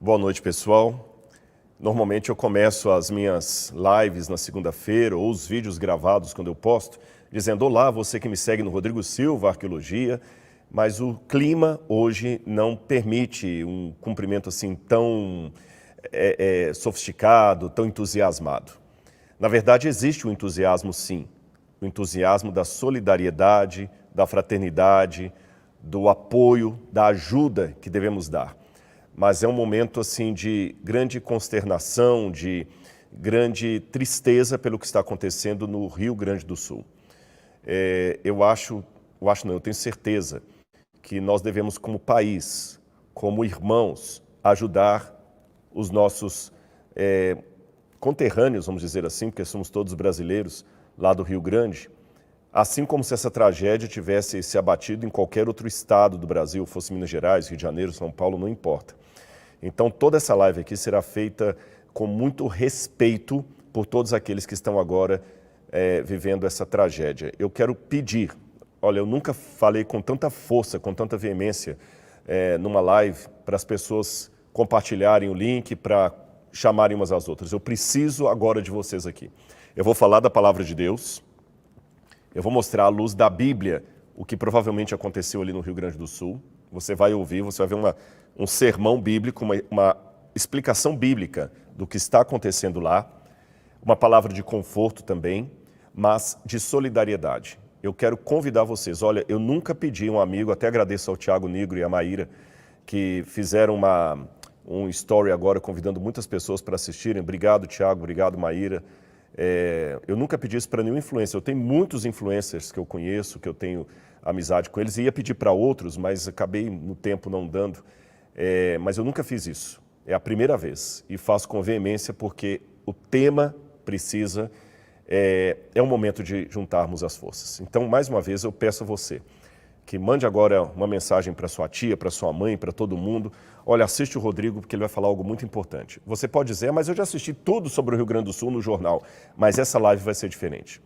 Boa noite, pessoal. Normalmente eu começo as minhas lives na segunda-feira ou os vídeos gravados quando eu posto, dizendo: olá, você que me segue no Rodrigo Silva, Arqueologia, mas o clima hoje não permite um cumprimento assim tão sofisticado, tão entusiasmado. Na verdade, existe o entusiasmo, sim. O entusiasmo da solidariedade, da fraternidade, do apoio, da ajuda que devemos dar. Mas é um momento assim de grande consternação, de grande tristeza pelo que está acontecendo no Rio Grande do Sul. Eu tenho certeza que nós devemos, como país, como irmãos, ajudar os nossos conterrâneos, vamos dizer assim, porque somos todos brasileiros lá do Rio Grande, assim como se essa tragédia tivesse se abatido em qualquer outro estado do Brasil, fosse Minas Gerais, Rio de Janeiro, São Paulo, não importa. Então, toda essa live aqui será feita com muito respeito por todos aqueles que estão agora vivendo essa tragédia. Eu quero pedir, olha, eu nunca falei com tanta força, com tanta veemência numa live para as pessoas compartilharem o link, para chamarem umas às outras. Eu preciso agora de vocês aqui. Eu vou falar da palavra de Deus, eu vou mostrar à luz da Bíblia o que provavelmente aconteceu ali no Rio Grande do Sul. Você vai ouvir, você vai ver um sermão bíblico, uma explicação bíblica do que está acontecendo lá, uma palavra de conforto também, mas de solidariedade. Eu quero convidar vocês, olha, eu nunca pedi um amigo, até agradeço ao Tiago Nigro e à Maíra, que fizeram um story agora convidando muitas pessoas para assistirem. Obrigado, Tiago, obrigado, Maíra. Eu nunca pedi isso para nenhum influencer. Eu tenho muitos influencers que eu conheço, que eu tenho amizade com eles, e ia pedir para outros, mas acabei no tempo não dando. Mas eu nunca fiz isso. É a primeira vez e faço com veemência porque o tema precisa, é um momento de juntarmos as forças. Então, mais uma vez, eu peço a você que mande agora uma mensagem para sua tia, para sua mãe, para todo mundo. Olha, assiste o Rodrigo porque ele vai falar algo muito importante. Você pode dizer, mas eu já assisti tudo sobre o Rio Grande do Sul no jornal, mas essa live vai ser diferente,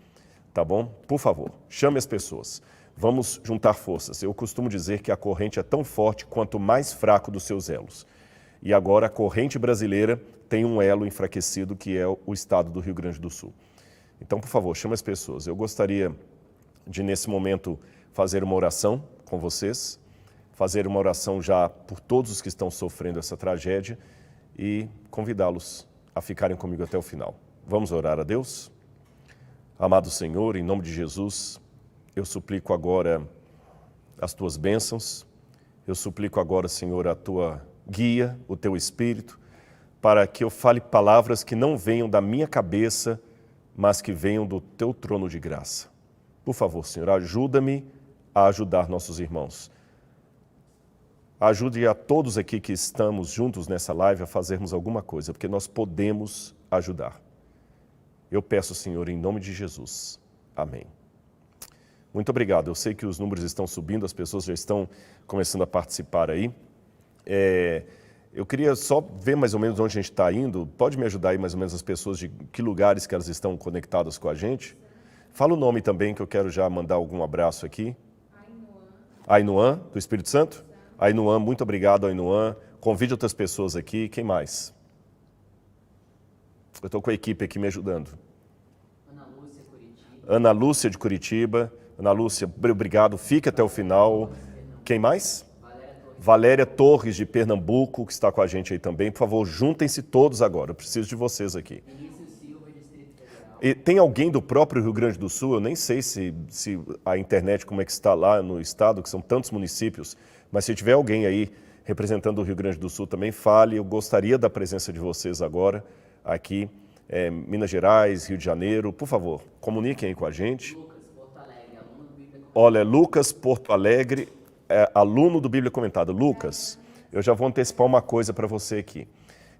tá bom? Por favor, chame as pessoas. Vamos juntar forças. Eu costumo dizer que a corrente é tão forte quanto mais fraco dos seus elos. E agora a corrente brasileira tem um elo enfraquecido que é o estado do Rio Grande do Sul. Então, por favor, chame as pessoas. Eu gostaria de, nesse momento, fazer uma oração com vocês, fazer uma oração já por todos os que estão sofrendo essa tragédia e convidá-los a ficarem comigo até o final. Vamos orar a Deus? Amado Senhor, em nome de Jesus, eu suplico agora as Tuas bênçãos, eu suplico agora, Senhor, a Tua guia, o Teu Espírito, para que eu fale palavras que não venham da minha cabeça, mas que venham do Teu trono de graça. Por favor, Senhor, ajuda-me a ajudar nossos irmãos. Ajude a todos aqui que estamos juntos nessa live a fazermos alguma coisa, porque nós podemos ajudar. Eu peço, Senhor, em nome de Jesus. Amém. Muito obrigado. Eu sei que os números estão subindo, as pessoas já estão começando a participar aí. Eu queria só ver mais ou menos onde a gente está indo. Pode me ajudar aí mais ou menos as pessoas de que lugares que elas estão conectadas com a gente? Fala o nome também, que eu quero já mandar algum abraço aqui. Ainuã, do Espírito Santo? Ainuã, muito obrigado, Ainuã. Convide outras pessoas aqui. Quem mais? Eu estou com a equipe aqui me ajudando. Ana Lúcia, de Curitiba. Ana Lúcia, obrigado. Fique até o final. Quem mais? Valéria Torres, de Pernambuco, que está com a gente aí também. Por favor, juntem-se todos agora. Eu preciso de vocês aqui. E tem alguém do próprio Rio Grande do Sul? Eu nem sei se a internet como é que está lá no estado, que são tantos municípios, mas se tiver alguém aí representando o Rio Grande do Sul também, fale. Eu gostaria da presença de vocês agora, aqui, Minas Gerais, Rio de Janeiro. Por favor, comuniquem aí com a gente. Olha, Lucas Porto Alegre, aluno do Bíblia Comentada. Lucas, eu já vou antecipar uma coisa para você aqui.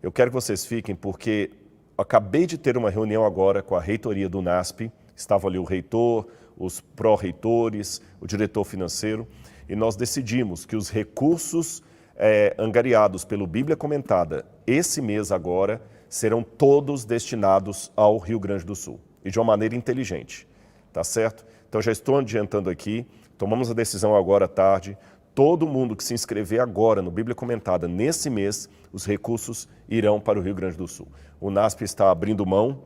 Eu quero que vocês fiquem porque acabei de ter uma reunião agora com a reitoria do NASP, estava ali o reitor, os pró-reitores, o diretor financeiro, e nós decidimos que os recursos angariados pelo Bíblia Comentada esse mês agora serão todos destinados ao Rio Grande do Sul, e de uma maneira inteligente, tá certo? Então já estou adiantando aqui, tomamos a decisão agora à tarde, todo mundo que se inscrever agora no Bíblia Comentada, nesse mês, os recursos irão para o Rio Grande do Sul. O NASP está abrindo mão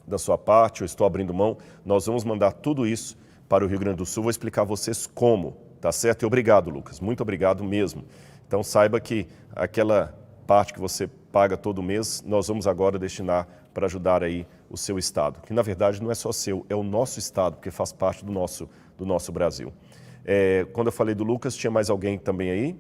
da sua parte, eu estou abrindo mão, nós vamos mandar tudo isso para o Rio Grande do Sul, vou explicar a vocês como, tá certo? E obrigado, Lucas, muito obrigado mesmo. Então saiba que aquela parte que você paga todo mês, nós vamos agora destinar para ajudar aí o seu estado, que na verdade não é só seu, é o nosso estado, porque faz parte do nosso Brasil. Quando eu falei do Lucas, tinha mais alguém também aí?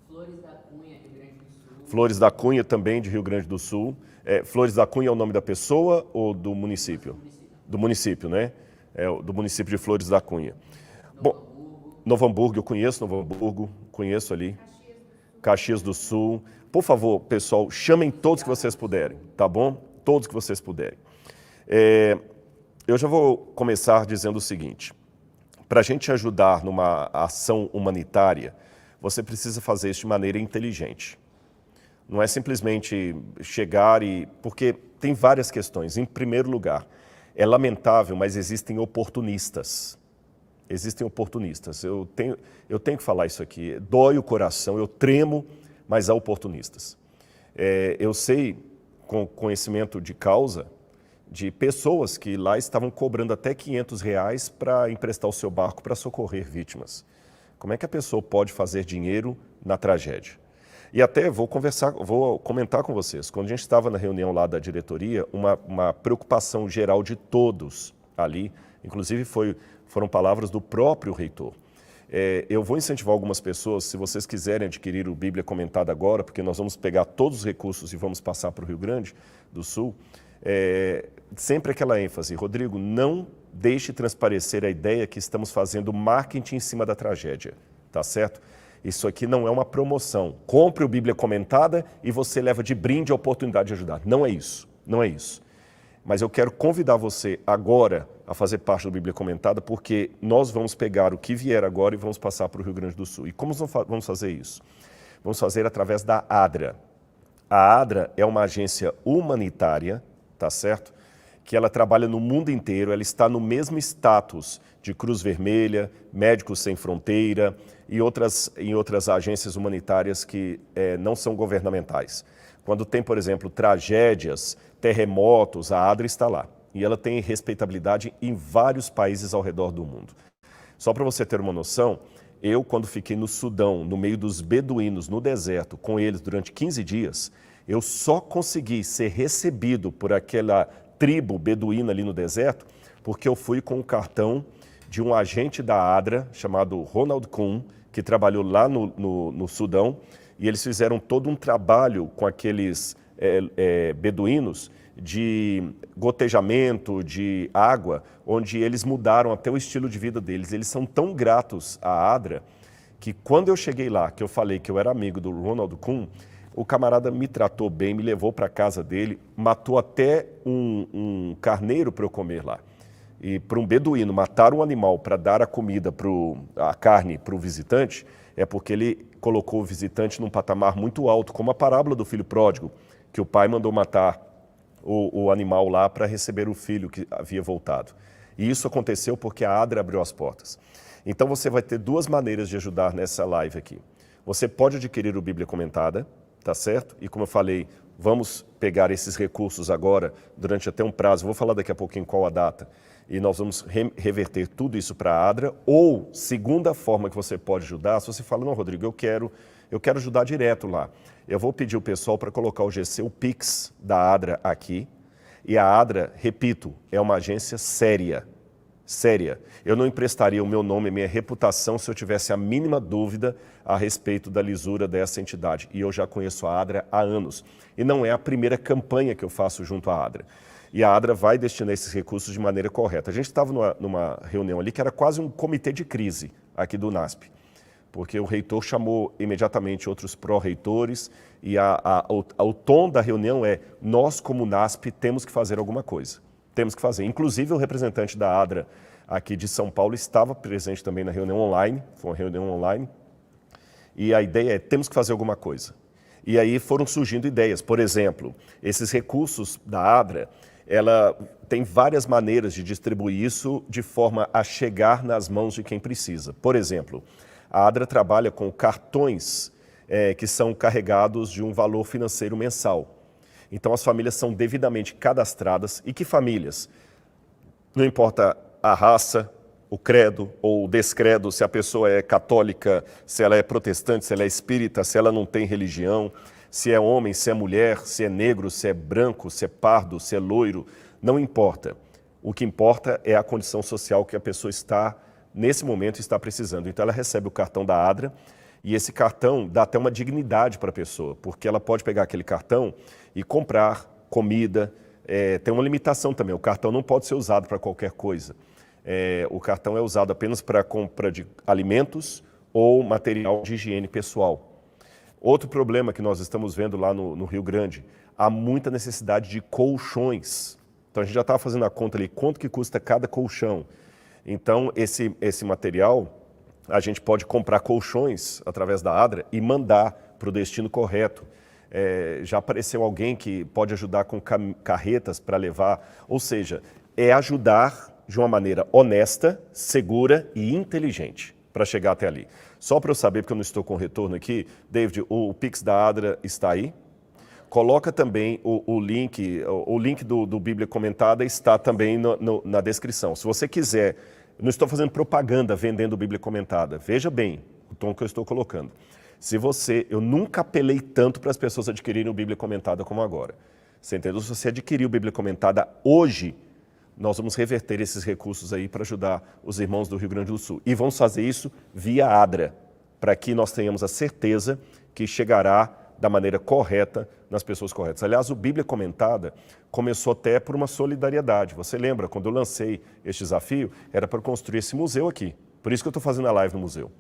Flores da Cunha, Rio Grande do Sul. Flores da Cunha também, de Rio Grande do Sul. Flores da Cunha é o nome da pessoa ou do município? Do município, né? Do município de Flores da Cunha. Bom, Novo Hamburgo, eu conheço Novo Hamburgo, conheço ali. Caxias do Sul. Por favor, pessoal, chamem todos que vocês puderem, tá bom? Todos que vocês puderem. Eu já vou começar dizendo o seguinte. Para a gente ajudar numa ação humanitária, você precisa fazer isso de maneira inteligente. Não é simplesmente chegar e... Porque tem várias questões. Em primeiro lugar, é lamentável, mas existem oportunistas. Existem oportunistas. Eu tenho que falar isso aqui. Dói o coração, eu tremo, mas há oportunistas. Eu sei, com conhecimento de causa, de pessoas que lá estavam cobrando até R$500 para emprestar o seu barco para socorrer vítimas. Como é que a pessoa pode fazer dinheiro na tragédia? E até vou comentar com vocês, quando a gente estava na reunião lá da diretoria, uma preocupação geral de todos ali, inclusive foram palavras do próprio reitor. Eu vou incentivar algumas pessoas, se vocês quiserem adquirir o Bíblia Comentada agora, porque nós vamos pegar todos os recursos e vamos passar para o Rio Grande do Sul, sempre aquela ênfase, Rodrigo, não deixe transparecer a ideia que estamos fazendo marketing em cima da tragédia, tá certo? Isso aqui não é uma promoção. Compre o Bíblia Comentada e você leva de brinde a oportunidade de ajudar. Não é isso, não é isso. Mas eu quero convidar você agora a fazer parte do Bíblia Comentada, porque nós vamos pegar o que vier agora e vamos passar para o Rio Grande do Sul. E como vamos fazer isso? Vamos fazer através da ADRA. A ADRA é uma agência humanitária, tá certo? Que ela trabalha no mundo inteiro, ela está no mesmo status de Cruz Vermelha, Médicos Sem Fronteira e outras agências humanitárias que não são governamentais. Quando tem, por exemplo, tragédias, terremotos, a ADRA está lá. E ela tem respeitabilidade em vários países ao redor do mundo. Só para você ter uma noção, eu, quando fiquei no Sudão, no meio dos beduínos, no deserto, com eles durante 15 dias, eu só consegui ser recebido por aquela tribo beduína ali no deserto, porque eu fui com o cartão de um agente da ADRA, chamado Ronald Kuhn, que trabalhou lá no Sudão, e eles fizeram todo um trabalho com aqueles beduínos de gotejamento, de água, onde eles mudaram até o estilo de vida deles. Eles são tão gratos à ADRA, que quando eu cheguei lá, que eu falei que eu era amigo do Ronald Kuhn, o camarada me tratou bem, me levou para a casa dele, matou até um carneiro para eu comer lá. E para um beduíno matar um animal para dar a comida, a carne para o visitante, é porque ele colocou o visitante num patamar muito alto, como a parábola do filho pródigo, que o pai mandou matar o animal lá para receber o filho que havia voltado. E isso aconteceu porque a ADRA abriu as portas. Então você vai ter duas maneiras de ajudar nessa live aqui. Você pode adquirir o Bíblia Comentada, tá certo? E como eu falei, vamos pegar esses recursos agora, durante até um prazo, vou falar daqui a pouquinho qual a data, e nós vamos reverter tudo isso para a ADRA, ou, segunda forma que você pode ajudar, se você fala, não, Rodrigo, eu quero ajudar direto lá. Eu vou pedir o pessoal para colocar o GC, o Pix da ADRA aqui, e a ADRA, repito, é uma agência séria. Séria. Eu não emprestaria o meu nome e minha reputação se eu tivesse a mínima dúvida a respeito da lisura dessa entidade. E eu já conheço a ADRA há anos. E não é a primeira campanha que eu faço junto à ADRA. E a ADRA vai destinar esses recursos de maneira correta. A gente estava numa reunião ali que era quase um comitê de crise aqui do NASP. Porque o reitor chamou imediatamente outros pró-reitores e o tom da reunião é: nós, como NASP, temos que fazer alguma coisa. Temos que fazer. Inclusive, o representante da ADRA aqui de São Paulo estava presente também na reunião online, foi uma reunião online, e a ideia é: temos que fazer alguma coisa. E aí foram surgindo ideias. Por exemplo, esses recursos da ADRA, ela tem várias maneiras de distribuir isso de forma a chegar nas mãos de quem precisa. Por exemplo, A Adra trabalha com cartões que são carregados de um valor financeiro mensal. Então as famílias são devidamente cadastradas. E que famílias? Não importa a raça, o credo ou o descredo, se a pessoa é católica, se ela é protestante, se ela é espírita, se ela não tem religião, se é homem, se é mulher, se é negro, se é branco, se é pardo, se é loiro, não importa. O que importa é a condição social que a pessoa está, nesse momento, está precisando. Então ela recebe o cartão da Adra e esse cartão dá até uma dignidade para a pessoa, porque ela pode pegar aquele cartão e comprar comida. Tem uma limitação também, o cartão não pode ser usado para qualquer coisa. O cartão é usado apenas para compra de alimentos ou material de higiene pessoal. Outro problema que nós estamos vendo lá no Rio Grande, há muita necessidade de colchões. Então a gente já estava fazendo a conta ali, quanto que custa cada colchão. Então esse material, a gente pode comprar colchões através da Adra e mandar para o destino correto. Já apareceu alguém que pode ajudar com carretas para levar, ou seja, é ajudar de uma maneira honesta, segura e inteligente para chegar até ali. Só para eu saber, porque eu não estou com retorno aqui, David, o Pix da Adra está aí? Coloca também o link do Bíblia Comentada está também na descrição. Se você quiser, não estou fazendo propaganda vendendo Bíblia Comentada, veja bem o tom que eu estou colocando. Eu nunca apelei tanto para as pessoas adquirirem o Bíblia Comentada como agora. Você entendeu? Se você adquirir o Bíblia Comentada hoje, nós vamos reverter esses recursos aí para ajudar os irmãos do Rio Grande do Sul. E vamos fazer isso via Adra, para que nós tenhamos a certeza que chegará da maneira correta nas pessoas corretas. Aliás, o Bíblia Comentada começou até por uma solidariedade. Você lembra, quando eu lancei este desafio, era para construir esse museu aqui. Por isso que eu estou fazendo a live no museu.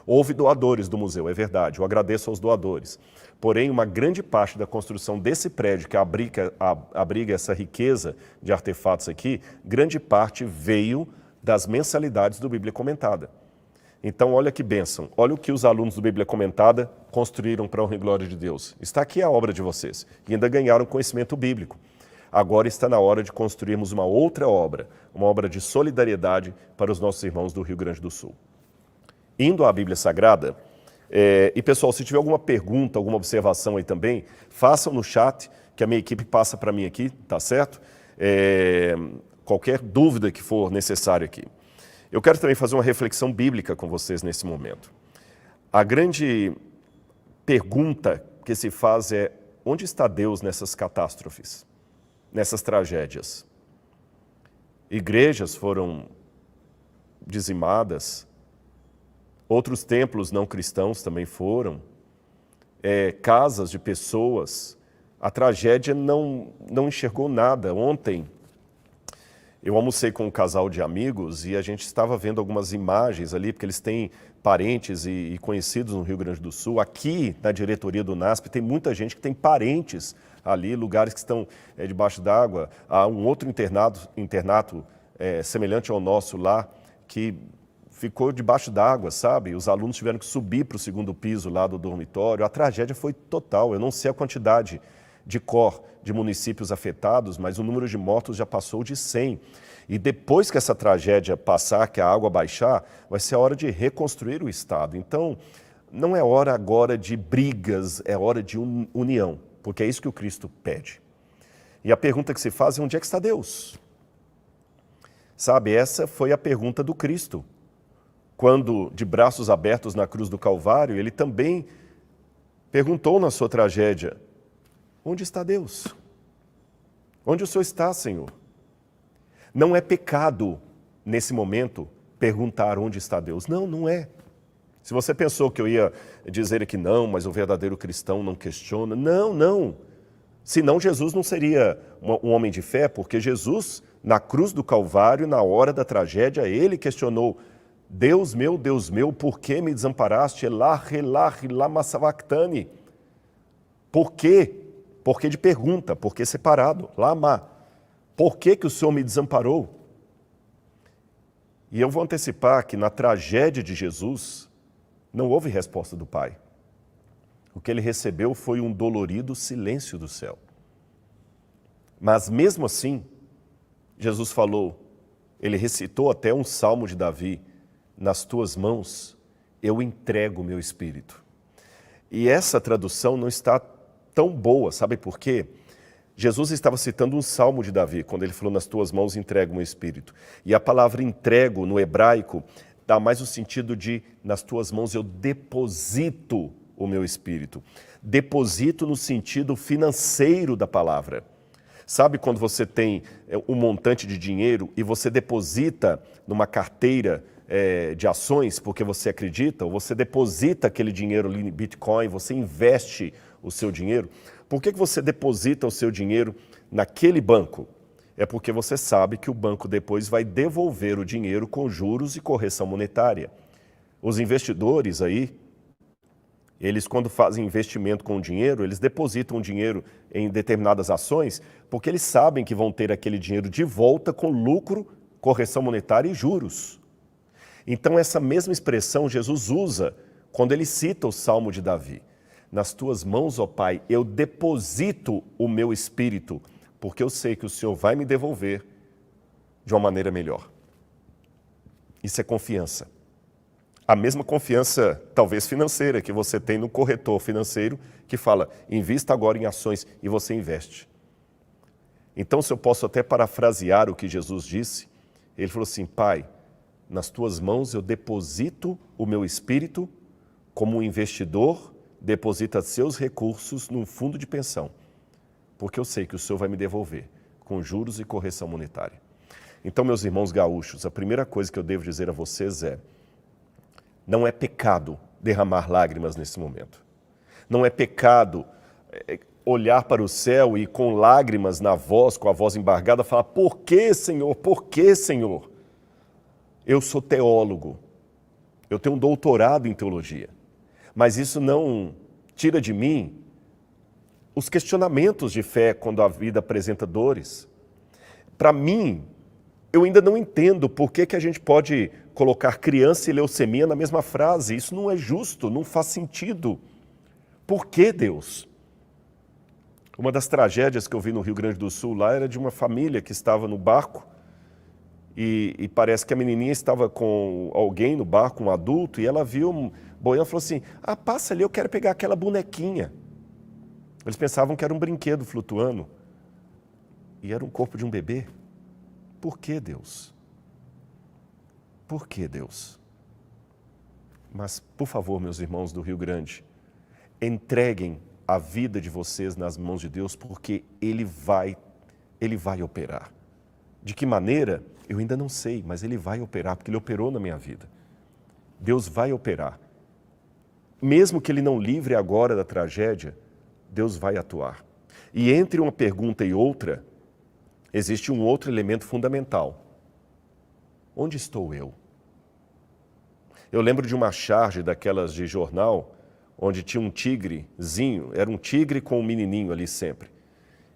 Houve doadores do museu, é verdade, eu agradeço aos doadores. Porém, uma grande parte da construção desse prédio que abriga essa riqueza de artefatos aqui, grande parte veio das mensalidades do Bíblia Comentada. Então, olha que bênção, olha o que os alunos do Bíblia Comentada construíram para a honra e glória de Deus. Está aqui a obra de vocês e ainda ganharam conhecimento bíblico. Agora está na hora de construirmos uma outra obra, uma obra de solidariedade para os nossos irmãos do Rio Grande do Sul. Indo à Bíblia Sagrada, e pessoal, se tiver alguma pergunta, alguma observação aí também, façam no chat, que a minha equipe passa para mim aqui, tá certo? Qualquer dúvida que for necessária aqui. Eu quero também fazer uma reflexão bíblica com vocês nesse momento. A grande pergunta que se faz é, onde está Deus nessas catástrofes, nessas tragédias? Igrejas foram dizimadas, outros templos não cristãos também foram, casas de pessoas. A tragédia não enxergou nada. Ontem eu almocei com um casal de amigos e a gente estava vendo algumas imagens ali, porque eles têm parentes e conhecidos no Rio Grande do Sul. Aqui na diretoria do NASP tem muita gente que tem parentes ali, lugares que estão debaixo d'água. Há um outro internato semelhante ao nosso lá, que ficou debaixo d'água, sabe? Os alunos tiveram que subir para o segundo piso lá do dormitório. A tragédia foi total. Eu não sei a quantidade de municípios afetados, mas o número de mortos já passou de 100. E depois que essa tragédia passar, que a água baixar, vai ser a hora de reconstruir o Estado. Então, não é hora agora de brigas, é hora de união, porque é isso que o Cristo pede. E a pergunta que se faz é, onde é que está Deus? Sabe, essa foi a pergunta do Cristo. Quando, de braços abertos na cruz do Calvário, ele também perguntou na sua tragédia, onde está Deus? Onde o Senhor está, Senhor? Não é pecado, nesse momento, perguntar onde está Deus. Não, não é. Se você pensou que eu ia dizer que não, mas o verdadeiro cristão não questiona. Não, não. Senão Jesus não seria um homem de fé, porque Jesus, na cruz do Calvário, na hora da tragédia, ele questionou, Deus meu, por que me desamparaste? Elá, lama sabachthani. Por quê? Por que de pergunta? Por que separado? Lama. Por que o Senhor me desamparou? E eu vou antecipar que na tragédia de Jesus não houve resposta do Pai. O que ele recebeu foi um dolorido silêncio do céu. Mas mesmo assim, Jesus falou, ele recitou até um salmo de Davi, nas tuas mãos eu entrego o meu espírito. E essa tradução não está tão boa, sabe por quê? Jesus estava citando um salmo de Davi, quando ele falou, nas tuas mãos entrego o meu espírito. E a palavra entrego, no hebraico, dá mais o sentido de, nas tuas mãos eu deposito o meu espírito. Deposito no sentido financeiro da palavra. Sabe quando você tem um montante de dinheiro e você deposita numa carteira de ações porque você acredita, ou você deposita aquele dinheiro ali em Bitcoin, você investe o seu dinheiro? Por que você deposita o seu dinheiro naquele banco? É porque você sabe que o banco depois vai devolver o dinheiro com juros e correção monetária. Os investidores aí, eles quando fazem investimento com o dinheiro, eles depositam o dinheiro em determinadas ações, porque eles sabem que vão ter aquele dinheiro de volta com lucro, correção monetária e juros. Então essa mesma expressão Jesus usa quando ele cita o Salmo de Davi. Nas tuas mãos, ó Pai, eu deposito o meu espírito, porque eu sei que o Senhor vai me devolver de uma maneira melhor. Isso é confiança. A mesma confiança, talvez financeira, que você tem no corretor financeiro, que fala, invista agora em ações, e você investe. Então, se eu posso até parafrasear o que Jesus disse, ele falou assim, Pai, nas tuas mãos eu deposito o meu espírito como um investidor deposita seus recursos num fundo de pensão, porque eu sei que o Senhor vai me devolver com juros e correção monetária. Então, meus irmãos gaúchos, a primeira coisa que eu devo dizer a vocês é, não é pecado derramar lágrimas nesse momento. Não é pecado olhar para o céu e com lágrimas na voz, com a voz embargada, falar, por que, Senhor? Por que, Senhor? Eu sou teólogo, eu tenho um doutorado em teologia, mas isso não tira de mim os questionamentos de fé quando a vida apresenta dores. Para mim, eu ainda não entendo por que a gente pode colocar criança e leucemia na mesma frase. Isso não é justo, não faz sentido. Por que, Deus? Uma das tragédias que eu vi no Rio Grande do Sul lá era de uma família que estava no barco e parece que a menininha estava com alguém no barco, um adulto, e ela viu boiando e falou assim, passa ali, eu quero pegar aquela bonequinha. Eles pensavam que era um brinquedo flutuando e era um corpo de um bebê. Por que, Deus? Por que, Deus? Mas, por favor, meus irmãos do Rio Grande, entreguem a vida de vocês nas mãos de Deus, porque Ele vai operar. De que maneira? Eu ainda não sei, mas Ele vai operar, porque Ele operou na minha vida. Deus vai operar. Mesmo que Ele não livre agora da tragédia, Deus vai atuar. E entre uma pergunta e outra, existe um outro elemento fundamental. Onde estou eu? Eu lembro de uma charge daquelas de jornal, onde tinha um tigrezinho, era um tigre com um menininho ali sempre.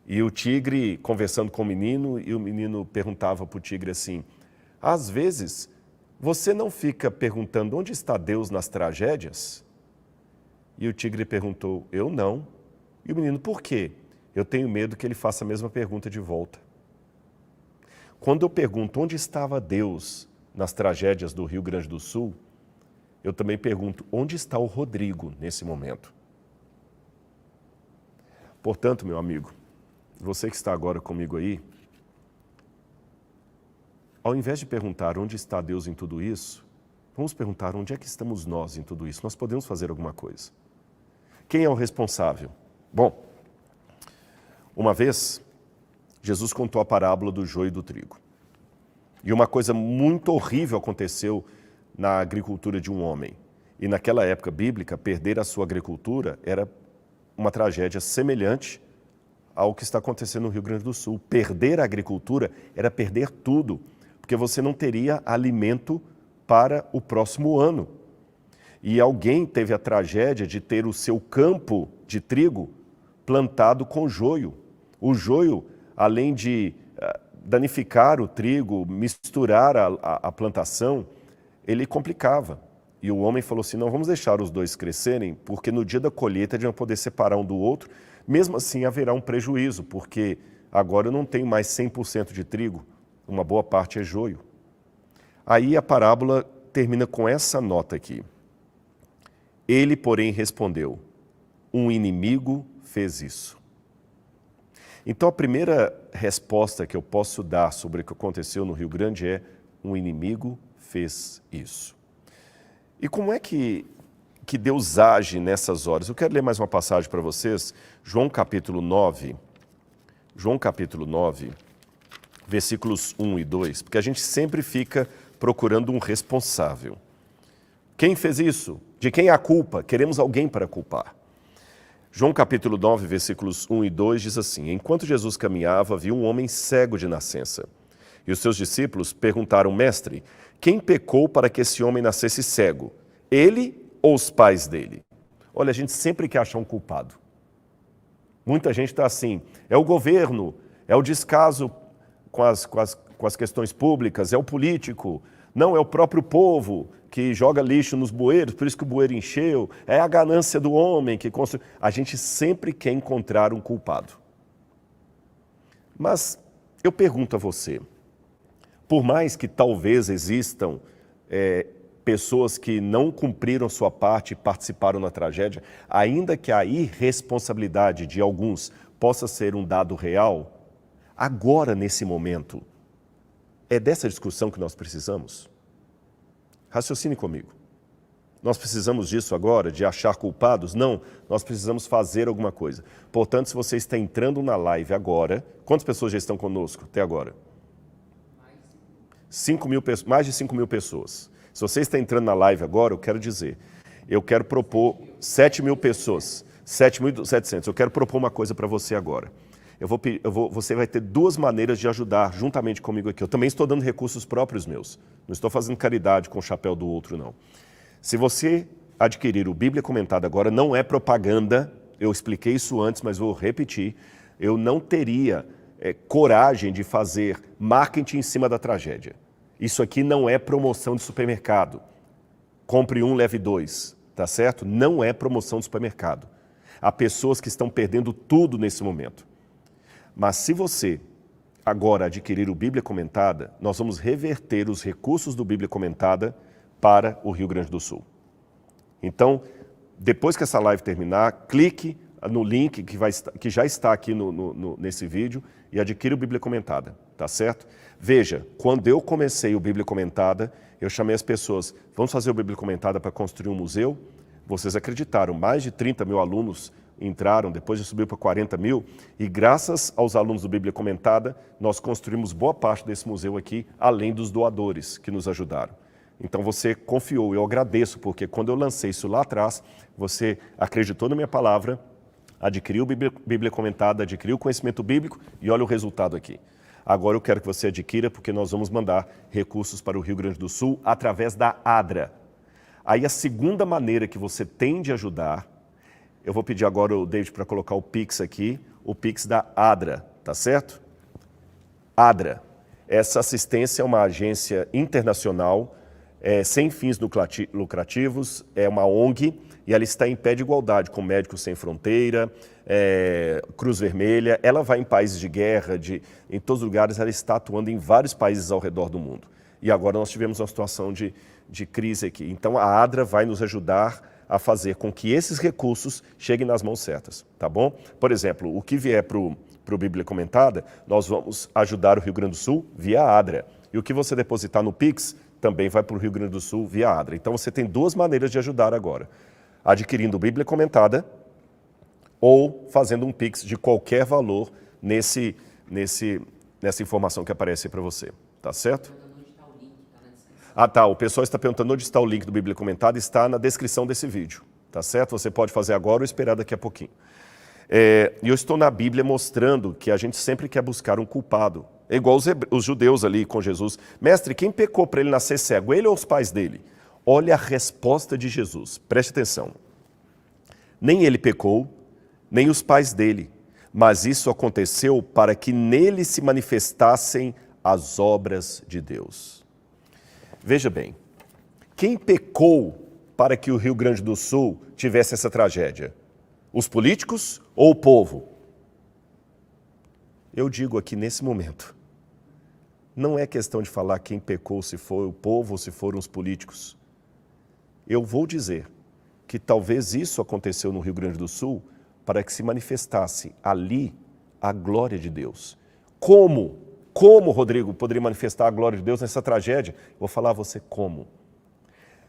E o tigre conversando com o menino, e o menino perguntava para o tigre assim, às vezes, você não fica perguntando onde está Deus nas tragédias? E o tigre perguntou, eu não. E o menino, por quê? Eu tenho medo que ele faça a mesma pergunta de volta. Quando eu pergunto onde estava Deus nas tragédias do Rio Grande do Sul, eu também pergunto onde está o Rodrigo nesse momento. Portanto, meu amigo, você que está agora comigo aí, ao invés de perguntar onde está Deus em tudo isso, vamos perguntar onde é que estamos nós em tudo isso. Nós podemos fazer alguma coisa. Quem é o responsável? Bom, uma vez, Jesus contou a parábola do joio e do trigo. E uma coisa muito horrível aconteceu na agricultura de um homem. E naquela época bíblica, perder a sua agricultura era uma tragédia semelhante ao que está acontecendo no Rio Grande do Sul. Perder a agricultura era perder tudo, porque você não teria alimento para o próximo ano. E alguém teve a tragédia de ter o seu campo de trigo plantado com joio. O joio, além de danificar o trigo, misturar a plantação, ele complicava. E o homem falou assim, não, vamos deixar os dois crescerem, porque no dia da colheita eles vão poder separar um do outro. Mesmo assim haverá um prejuízo, porque agora eu não tenho mais 100% de trigo, uma boa parte é joio. Aí a parábola termina com essa nota aqui. Ele, porém, respondeu: um inimigo fez isso. Então, a primeira resposta que eu posso dar sobre o que aconteceu no Rio Grande é: um inimigo fez isso. E como é que Deus age nessas horas? Eu quero ler mais uma passagem para vocês, João capítulo 9, versículos 1 e 2, porque a gente sempre fica procurando um responsável. Quem fez isso? De quem é a culpa? Queremos alguém para culpar. João capítulo 9, versículos 1 e 2 diz assim: enquanto Jesus caminhava, viu um homem cego de nascença. E os seus discípulos perguntaram: mestre, quem pecou para que esse homem nascesse cego? Ele ou os pais dele? Olha, a gente sempre quer achar um culpado. Muita gente está assim: é o governo, é o descaso com as questões públicas, é o político, não, é o próprio povo que joga lixo nos bueiros, por isso que o bueiro encheu, é a ganância do homem que construiu. A gente sempre quer encontrar um culpado. Mas eu pergunto a você, por mais que talvez existam pessoas que não cumpriram sua parte e participaram na tragédia, ainda que a irresponsabilidade de alguns possa ser um dado real, agora, nesse momento, é dessa discussão que nós precisamos? Raciocine comigo. Nós precisamos disso agora, de achar culpados? Não, nós precisamos fazer alguma coisa. Portanto, se você está entrando na live agora, quantas pessoas já estão conosco até agora? Mais de 5 mil pessoas. Se você está entrando na live agora, eu quero propor 7 mil pessoas, 7.700. Eu quero propor uma coisa para você agora. Você vai ter duas maneiras de ajudar juntamente comigo aqui. Eu também estou dando recursos próprios meus. Não estou fazendo caridade com o chapéu do outro, não. Se você adquirir o Bíblia Comentada agora, não é propaganda. Eu expliquei isso antes, mas vou repetir. Eu não teria coragem de fazer marketing em cima da tragédia. Isso aqui não é promoção de supermercado. Compre um, leve dois, tá certo? Não é promoção de supermercado. Há pessoas que estão perdendo tudo nesse momento. Mas se você agora adquirir o Bíblia Comentada, nós vamos reverter os recursos do Bíblia Comentada para o Rio Grande do Sul. Então, depois que essa live terminar, clique no link que já está aqui nesse vídeo e adquira o Bíblia Comentada, tá certo? Veja, quando eu comecei o Bíblia Comentada, eu chamei as pessoas: vamos fazer o Bíblia Comentada para construir um museu? Vocês acreditaram, mais de 30 mil alunos entraram, depois subiu para 40 mil, e graças aos alunos do Bíblia Comentada, nós construímos boa parte desse museu aqui, além dos doadores que nos ajudaram. Então você confiou, eu agradeço, porque quando eu lancei isso lá atrás, você acreditou na minha palavra, adquiriu Bíblia Comentada, adquiriu o conhecimento bíblico e olha o resultado aqui. Agora eu quero que você adquira, porque nós vamos mandar recursos para o Rio Grande do Sul através da ADRA. Aí a segunda maneira que você tem de ajudar, eu vou pedir agora o David para colocar o Pix aqui, o Pix da ADRA, tá certo? ADRA. Essa assistência é uma agência internacional, sem fins lucrativos, é uma ONG, e ela está em pé de igualdade com Médicos Sem Fronteira, Cruz Vermelha. Ela vai em países de guerra, em todos os lugares, ela está atuando em vários países ao redor do mundo. E agora nós tivemos uma situação de crise aqui. Então a ADRA vai nos ajudar a fazer com que esses recursos cheguem nas mãos certas, tá bom? Por exemplo, o que vier para o Bíblia Comentada, nós vamos ajudar o Rio Grande do Sul via ADRA. E o que você depositar no Pix também vai para o Rio Grande do Sul via ADRA. Então você tem duas maneiras de ajudar agora: adquirindo Bíblia Comentada ou fazendo um Pix de qualquer valor nessa informação que aparece para você, tá certo? Ah, tá, o pessoal está perguntando onde está o link do Bíblia Comentada, está na descrição desse vídeo, tá certo? Você pode fazer agora ou esperar daqui a pouquinho. E eu estou na Bíblia mostrando que a gente sempre quer buscar um culpado. É igual os judeus ali com Jesus. Mestre, quem pecou para ele nascer cego, ele ou os pais dele? Olha a resposta de Jesus, preste atenção. Nem ele pecou, nem os pais dele, mas isso aconteceu para que nele se manifestassem as obras de Deus. Veja bem, quem pecou para que o Rio Grande do Sul tivesse essa tragédia? Os políticos ou o povo? Eu digo aqui nesse momento, não é questão de falar quem pecou, se foi o povo ou se foram os políticos. Eu vou dizer que talvez isso aconteceu no Rio Grande do Sul para que se manifestasse ali a glória de Deus. Como? Como, Rodrigo, poderia manifestar a glória de Deus nessa tragédia? Vou falar a você como.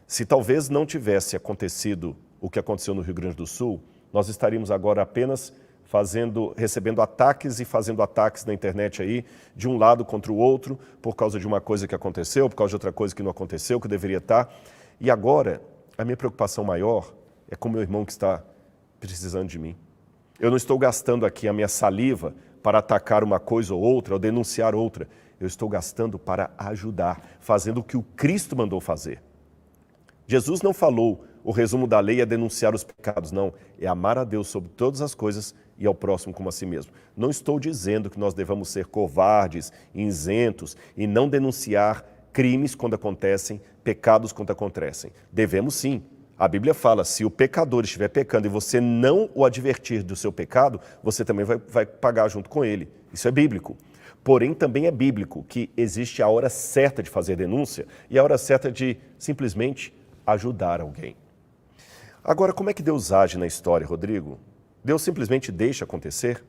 Se talvez não tivesse acontecido o que aconteceu no Rio Grande do Sul, nós estaríamos agora apenas recebendo ataques e fazendo ataques na internet aí, de um lado contra o outro, por causa de uma coisa que aconteceu, por causa de outra coisa que não aconteceu, que deveria estar. E agora, a minha preocupação maior é com o meu irmão que está precisando de mim. Eu não estou gastando aqui a minha saliva para atacar uma coisa ou outra, ou denunciar outra. Eu estou gastando para ajudar, fazendo o que o Cristo mandou fazer. Jesus não falou, o resumo da lei é denunciar os pecados, não. É amar a Deus sobre todas as coisas e ao próximo como a si mesmo. Não estou dizendo que nós devamos ser covardes, isentos e não denunciar crimes quando acontecem, pecados quando acontecem. Devemos sim. A Bíblia fala, se o pecador estiver pecando e você não o advertir do seu pecado, você também vai pagar junto com ele. Isso é bíblico. Porém, também é bíblico que existe a hora certa de fazer denúncia e a hora certa de simplesmente ajudar alguém. Agora, como é que Deus age na história, Rodrigo? Deus simplesmente deixa acontecer?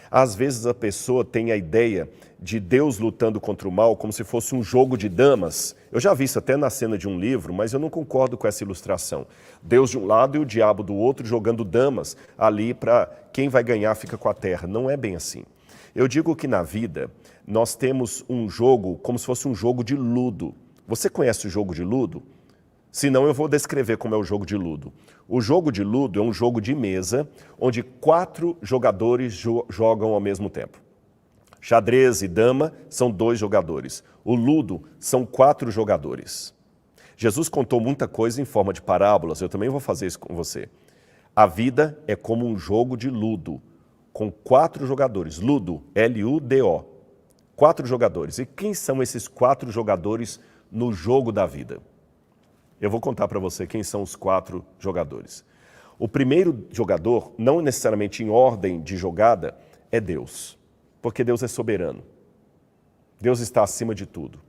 Às vezes a pessoa tem a ideia de Deus lutando contra o mal como se fosse um jogo de damas. Eu já vi isso até na cena de um livro, mas eu não concordo com essa ilustração. Deus de um lado e o diabo do outro jogando damas ali para quem vai ganhar fica com a terra. Não é bem assim. Eu digo que na vida nós temos um jogo como se fosse um jogo de ludo. Você conhece o jogo de ludo? Se não, eu vou descrever como é o jogo de ludo. O jogo de ludo é um jogo de mesa onde 4 jogadores jogam ao mesmo tempo. Xadrez e dama são 2 jogadores. O ludo são 4 jogadores. Jesus contou muita coisa em forma de parábolas, eu também vou fazer isso com você. A vida é como um jogo de ludo, com 4 jogadores. Ludo, L-U-D-O. 4 jogadores. E quem são esses 4 jogadores no jogo da vida? Eu vou contar para você quem são os 4 jogadores. O primeiro jogador, não necessariamente em ordem de jogada, é Deus. Porque Deus é soberano. Deus está acima de tudo.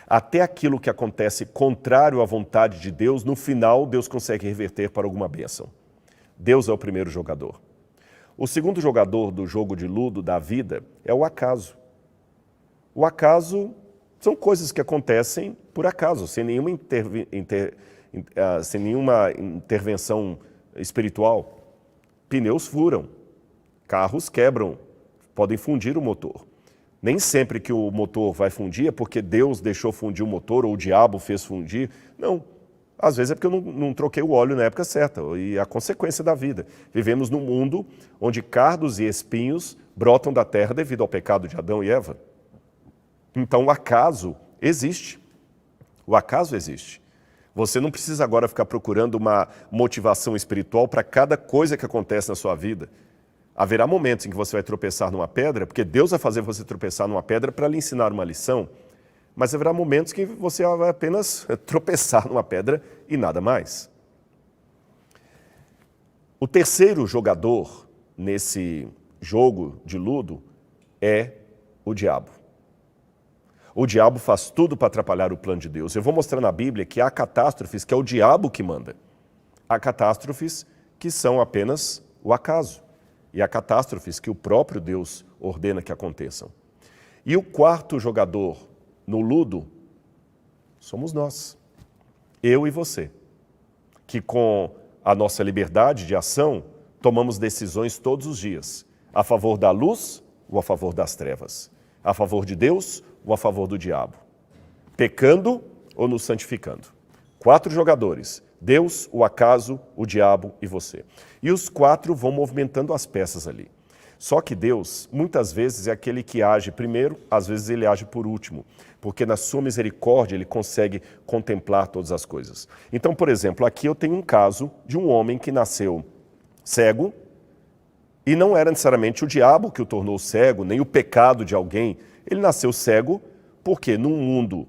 Até aquilo que acontece contrário à vontade de Deus, no final Deus consegue reverter para alguma bênção. Deus é o primeiro jogador. O segundo jogador do jogo de ludo da vida é o acaso. O acaso são coisas que acontecem por acaso, sem nenhuma intervenção espiritual. Pneus furam, carros quebram, podem fundir o motor. Nem sempre que o motor vai fundir é porque Deus deixou fundir o motor ou o diabo fez fundir. Não, às vezes é porque eu não troquei o óleo na época certa e a consequência da vida. Vivemos num mundo onde cardos e espinhos brotam da terra devido ao pecado de Adão e Eva. Então o acaso existe. O acaso existe. Você não precisa agora ficar procurando uma motivação espiritual para cada coisa que acontece na sua vida. Haverá momentos em que você vai tropeçar numa pedra, porque Deus vai fazer você tropeçar numa pedra para lhe ensinar uma lição, mas haverá momentos que você vai apenas tropeçar numa pedra e nada mais. O terceiro jogador nesse jogo de ludo é o diabo. O diabo faz tudo para atrapalhar o plano de Deus. Eu vou mostrar na Bíblia que há catástrofes que é o diabo que manda. Há catástrofes que são apenas o acaso. E há catástrofes que o próprio Deus ordena que aconteçam. E o quarto jogador no ludo somos nós. Eu e você. Que com a nossa liberdade de ação, tomamos decisões todos os dias. A favor da luz ou a favor das trevas. A favor de Deus ou a favor do diabo. Pecando ou nos santificando. 4 jogadores. Deus, o acaso, o diabo e você. E os 4 vão movimentando as peças ali. Só que Deus, muitas vezes, é aquele que age primeiro, às vezes ele age por último. Porque na sua misericórdia ele consegue contemplar todas as coisas. Então, por exemplo, aqui eu tenho um caso de um homem que nasceu cego, e não era necessariamente o diabo que o tornou cego, nem o pecado de alguém. Ele nasceu cego porque num mundo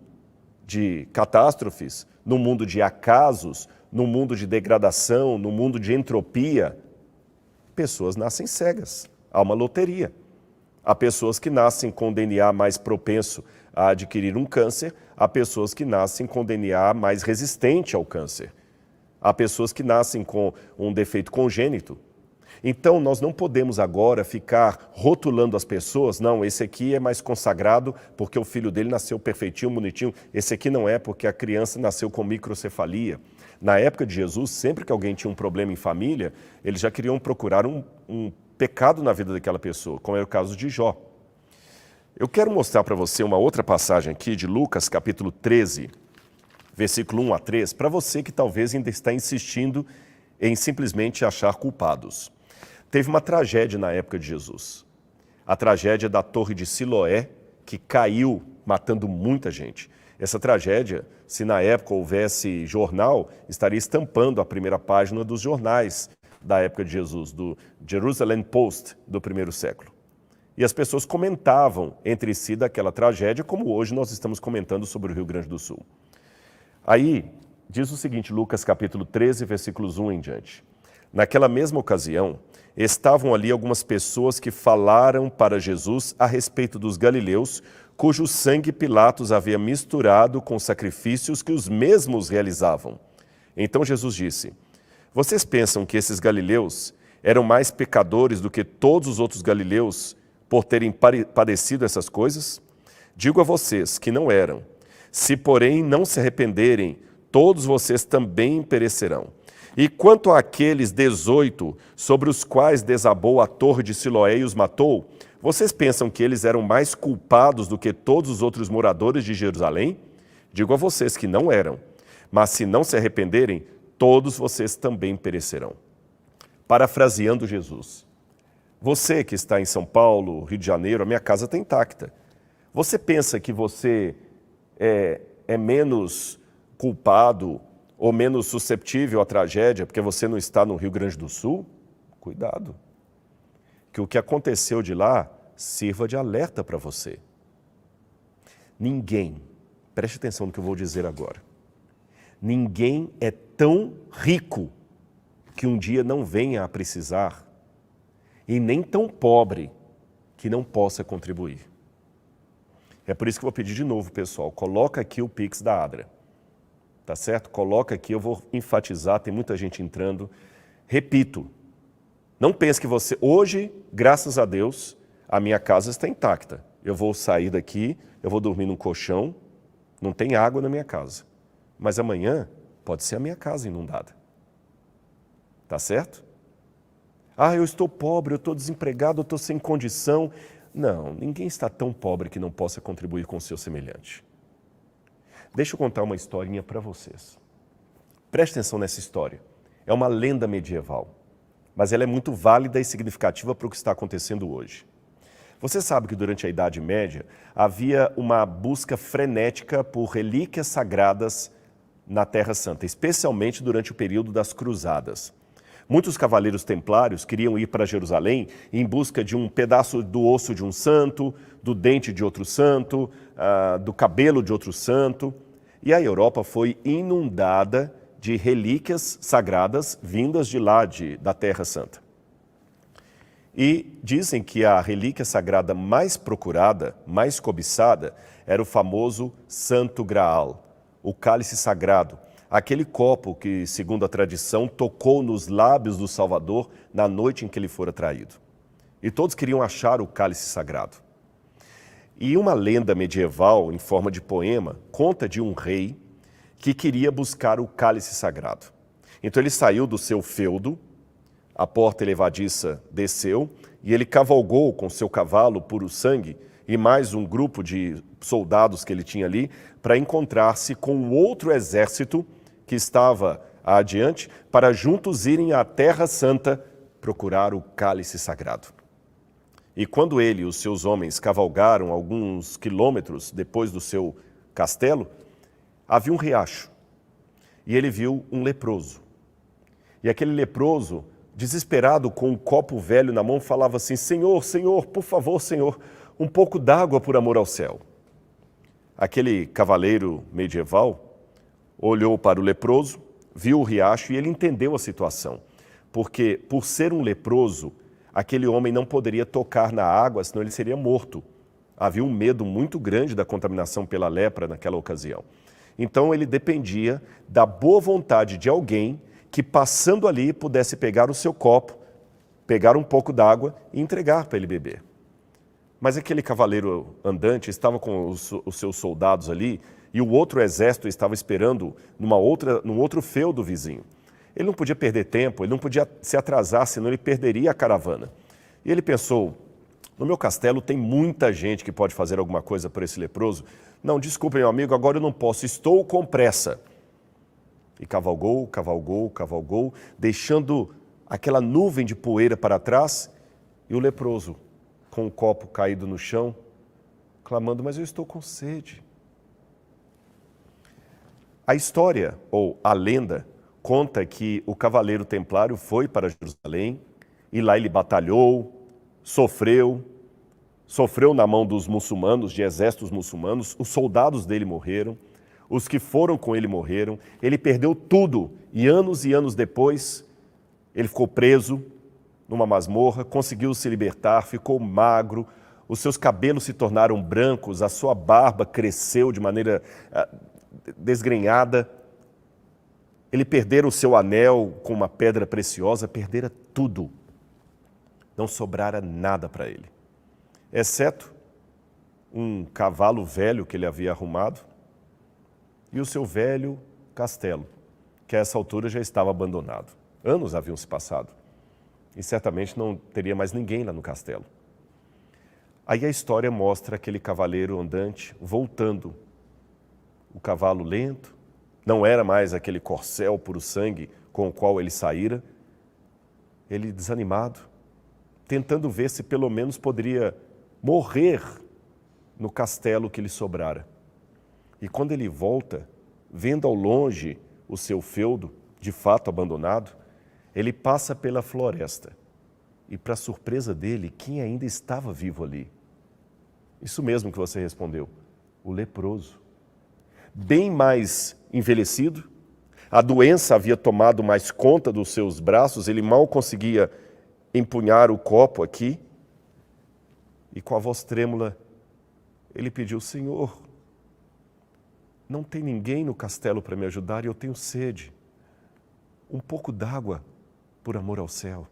de catástrofes, num mundo de acasos, num mundo de degradação, num mundo de entropia, pessoas nascem cegas. Há uma loteria. Há pessoas que nascem com DNA mais propenso a adquirir um câncer, há pessoas que nascem com DNA mais resistente ao câncer. há pessoas que nascem com um defeito congênito. Então, nós não podemos agora ficar rotulando as pessoas, não, esse aqui é mais consagrado porque o filho dele nasceu perfeitinho, bonitinho, esse aqui não é porque a criança nasceu com microcefalia. Na época de Jesus, sempre que alguém tinha um problema em família, eles já queriam procurar um pecado na vida daquela pessoa, como é o caso de Jó. Eu quero mostrar para você uma outra passagem aqui de Lucas, capítulo 13, versículo 1 a 3, para você que talvez ainda está insistindo em simplesmente achar culpados. Teve uma tragédia na época de Jesus. A tragédia da Torre de Siloé, que caiu, matando muita gente. Essa tragédia, se na época houvesse jornal, estaria estampando a primeira página dos jornais da época de Jesus, do Jerusalem Post do primeiro século. E as pessoas comentavam entre si daquela tragédia, como hoje nós estamos comentando sobre o Rio Grande do Sul. Aí, diz o seguinte, Lucas capítulo 13, versículos 1 em diante. Naquela mesma ocasião, estavam ali algumas pessoas que falaram para Jesus a respeito dos galileus, cujo sangue Pilatos havia misturado com sacrifícios que os mesmos realizavam. Então Jesus disse, vocês pensam que esses galileus eram mais pecadores do que todos os outros galileus por terem padecido essas coisas? Digo a vocês que não eram. Se, porém, não se arrependerem, todos vocês também perecerão. E quanto àqueles 18 sobre os quais desabou a torre de Siloé e os matou, vocês pensam que eles eram mais culpados do que todos os outros moradores de Jerusalém? Digo a vocês que não eram. Mas se não se arrependerem, todos vocês também perecerão. Parafraseando Jesus. Você que está em São Paulo, Rio de Janeiro, a minha casa está intacta. Você pensa que você é menos culpado ou menos susceptível à tragédia porque você não está no Rio Grande do Sul? Cuidado. Que o que aconteceu de lá sirva de alerta para você. Ninguém, preste atenção no que eu vou dizer agora, ninguém é tão rico que um dia não venha a precisar e nem tão pobre que não possa contribuir. É por isso que eu vou pedir de novo, pessoal, coloca aqui o Pix da Adra. Tá certo? Coloca aqui, eu vou enfatizar, tem muita gente entrando. Repito, não pense que você... Hoje, graças a Deus, a minha casa está intacta. Eu vou sair daqui, eu vou dormir num colchão, não tem água na minha casa. Mas amanhã pode ser a minha casa inundada. Tá certo? Ah, eu estou pobre, eu estou desempregado, eu estou sem condição. Não, ninguém está tão pobre que não possa contribuir com o seu semelhante. Deixa eu contar uma historinha para vocês. Preste atenção nessa história. É uma lenda medieval, mas ela é muito válida e significativa para o que está acontecendo hoje. Você sabe que durante a Idade Média havia uma busca frenética por relíquias sagradas na Terra Santa, especialmente durante o período das Cruzadas. Muitos cavaleiros templários queriam ir para Jerusalém em busca de um pedaço do osso de um santo, do dente de outro santo, do cabelo de outro santo. E a Europa foi inundada de relíquias sagradas vindas de lá, da Terra Santa. E dizem que a relíquia sagrada mais procurada, mais cobiçada, era o famoso Santo Graal, o cálice sagrado, aquele copo que, segundo a tradição, tocou nos lábios do Salvador na noite em que ele fora traído. E todos queriam achar o cálice sagrado. E uma lenda medieval, em forma de poema, conta de um rei que queria buscar o cálice sagrado. Então ele saiu do seu feudo, a porta elevadiça desceu, e ele cavalgou com seu cavalo puro sangue e mais um grupo de soldados que ele tinha ali, para encontrar-se com outro exército que estava adiante, para juntos irem à Terra Santa procurar o cálice sagrado. E quando ele e os seus homens cavalgaram alguns quilômetros depois do seu castelo, havia um riacho. E ele viu um leproso. E aquele leproso, desesperado com um copo velho na mão, falava assim: Senhor, Senhor, por favor, Senhor, um pouco d'água por amor ao céu. Aquele cavaleiro medieval olhou para o leproso, viu o riacho e ele entendeu a situação. Porque, por ser um leproso, aquele homem não poderia tocar na água, senão ele seria morto. Havia um medo muito grande da contaminação pela lepra naquela ocasião. Então ele dependia da boa vontade de alguém que passando ali pudesse pegar o seu copo, pegar um pouco d'água e entregar para ele beber. Mas aquele cavaleiro andante estava com os seus soldados ali e o outro exército estava esperando num outro feudo vizinho. Ele não podia perder tempo, ele não podia se atrasar, senão ele perderia a caravana. E ele pensou, no meu castelo tem muita gente que pode fazer alguma coisa por esse leproso. Não, desculpe, meu amigo, agora eu não posso, estou com pressa. E cavalgou, cavalgou, cavalgou, deixando aquela nuvem de poeira para trás e o leproso, com o copo caído no chão, clamando, mas eu estou com sede. A história, ou a lenda, conta que o cavaleiro templário foi para Jerusalém e lá ele batalhou, sofreu na mão dos muçulmanos, de exércitos muçulmanos, os soldados dele morreram, os que foram com ele morreram, ele perdeu tudo e anos depois ele ficou preso numa masmorra, conseguiu se libertar, ficou magro, os seus cabelos se tornaram brancos, a sua barba cresceu de maneira desgrenhada, ele perdera o seu anel com uma pedra preciosa, perdera tudo, não sobrara nada para ele, exceto um cavalo velho que ele havia arrumado e o seu velho castelo, que a essa altura já estava abandonado. Anos haviam se passado e certamente não teria mais ninguém lá no castelo. Aí a história mostra aquele cavaleiro andante voltando, o cavalo lento, não era mais aquele corcel puro sangue com o qual ele saíra, ele desanimado, tentando ver se pelo menos poderia morrer no castelo que lhe sobrara. E quando ele volta, vendo ao longe o seu feudo, de fato abandonado, ele passa pela floresta. E para surpresa dele, quem ainda estava vivo ali? Isso mesmo que você respondeu, o leproso. Bem mais envelhecido, a doença havia tomado mais conta dos seus braços, ele mal conseguia empunhar o copo aqui. E com a voz trêmula, ele pediu, Senhor, não tem ninguém no castelo para me ajudar e eu tenho sede. Um pouco d'água, por amor ao céu.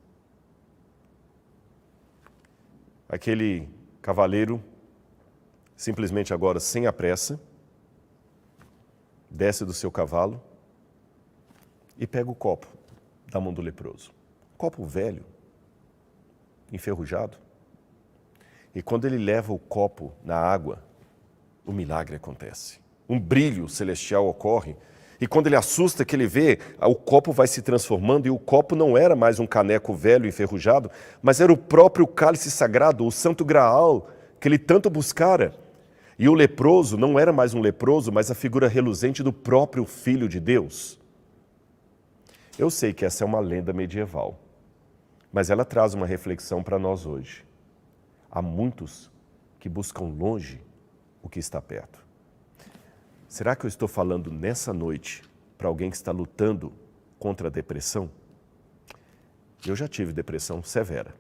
Aquele cavaleiro, simplesmente agora sem a pressa, desce do seu cavalo e pega o copo da mão do leproso. Copo velho, enferrujado. E quando ele leva o copo na água, o milagre acontece. Um brilho celestial ocorre. E quando ele assusta, que ele vê, o copo vai se transformando e o copo não era mais um caneco velho enferrujado, mas era o próprio cálice sagrado, o santo graal que ele tanto buscara. E o leproso não era mais um leproso, mas a figura reluzente do próprio Filho de Deus. Eu sei que essa é uma lenda medieval, mas ela traz uma reflexão para nós hoje. Há muitos que buscam longe o que está perto. Será que eu estou falando nessa noite para alguém que está lutando contra a depressão? Eu já tive depressão severa.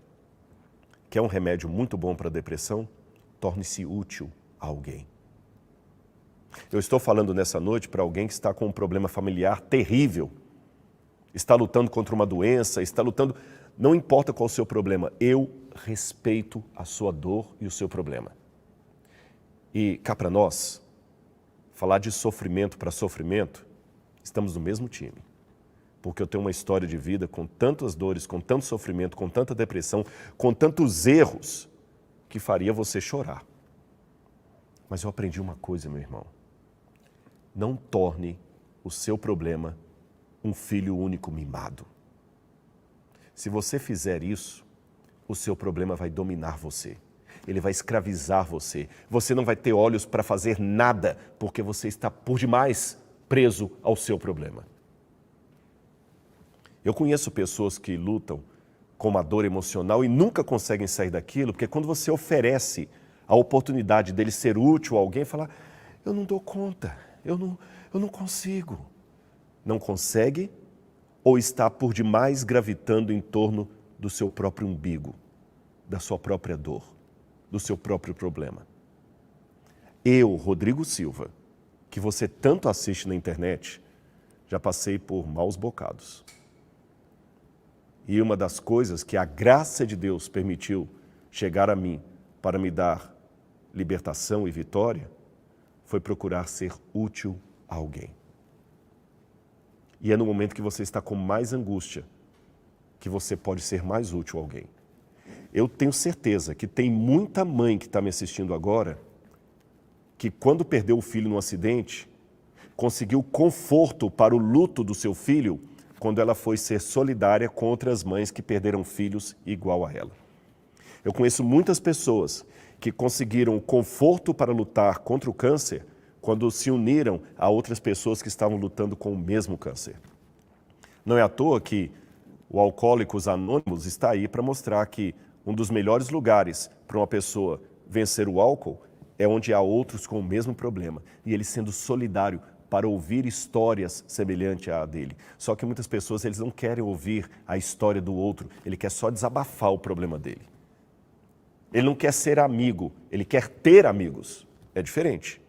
Quer um remédio muito bom para a depressão? Torne-se útil a alguém. Eu estou falando nessa noite para alguém que está com um problema familiar terrível, está lutando contra uma doença, está lutando... Não importa qual o seu problema, eu respeito a sua dor e o seu problema. E cá para nós, falar de sofrimento para sofrimento, estamos no mesmo time. Porque eu tenho uma história de vida com tantas dores, com tanto sofrimento, com tanta depressão, com tantos erros, que faria você chorar. Mas eu aprendi uma coisa, meu irmão. Não torne o seu problema um filho único mimado. Se você fizer isso, o seu problema vai dominar você. Ele vai escravizar você. Você não vai ter olhos para fazer nada, porque você está por demais preso ao seu problema. Eu conheço pessoas que lutam com uma dor emocional e nunca conseguem sair daquilo, porque quando você oferece a oportunidade dele ser útil a alguém, falar, eu não dou conta, eu não consigo. Não consegue ou está por demais gravitando em torno do seu próprio umbigo, da sua própria dor, do seu próprio problema. Eu, Rodrigo Silva, que você tanto assiste na internet, já passei por maus bocados. E uma das coisas que a graça de Deus permitiu chegar a mim para me dar libertação e vitória foi procurar ser útil a alguém. E é no momento que você está com mais angústia que você pode ser mais útil a alguém. Eu tenho certeza que tem muita mãe que está me assistindo agora que quando perdeu o filho num acidente, conseguiu conforto para o luto do seu filho quando ela foi ser solidária com outras mães que perderam filhos igual a ela. Eu conheço muitas pessoas que conseguiram conforto para lutar contra o câncer quando se uniram a outras pessoas que estavam lutando com o mesmo câncer. Não é à toa que o Alcoólicos Anônimos está aí para mostrar que um dos melhores lugares para uma pessoa vencer o álcool é onde há outros com o mesmo problema. E ele sendo solidário para ouvir histórias semelhantes à dele. Só que muitas pessoas eles não querem ouvir a história do outro, ele quer só desabafar o problema dele. Ele não quer ser amigo, ele quer ter amigos. É diferente.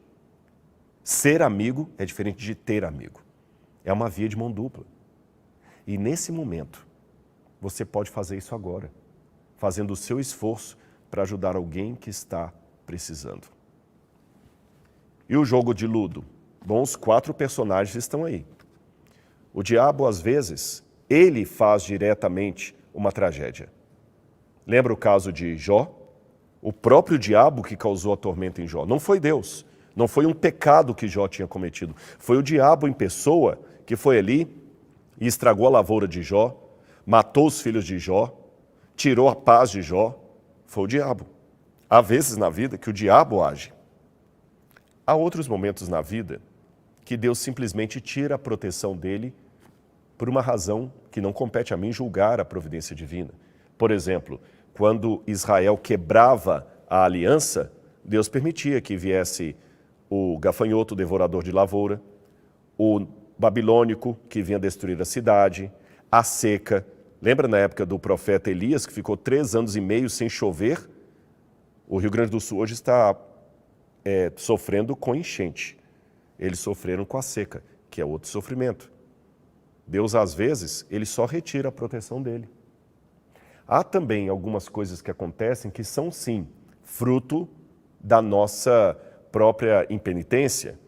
Ser amigo é diferente de ter amigo. É uma via de mão dupla. E nesse momento, você pode fazer isso agora, fazendo o seu esforço para ajudar alguém que está precisando. E o jogo de ludo? Bom, os 4 personagens estão aí. O diabo, às vezes, ele faz diretamente uma tragédia. Lembra o caso de Jó? O próprio diabo que causou a tormenta em Jó. Não foi Deus. Não foi um pecado que Jó tinha cometido. Foi o diabo em pessoa que foi ali e estragou a lavoura de Jó, matou os filhos de Jó, tirou a paz de Jó. Foi o diabo. Há vezes na vida que o diabo age. Há outros momentos na vida que Deus simplesmente tira a proteção dele por uma razão que não compete a mim julgar a providência divina. Por exemplo, quando Israel quebrava a aliança, Deus permitia que viesse o gafanhoto devorador de lavoura, o babilônico que vinha destruir a cidade, a seca. Lembra na época do profeta Elias, que ficou 3 anos e meio sem chover? O Rio Grande do Sul hoje está sofrendo com enchente. Eles sofreram com a seca, que é outro sofrimento. Deus, às vezes, ele só retira a proteção dele. Há também algumas coisas que acontecem que são, sim, fruto da nossa própria impenitência,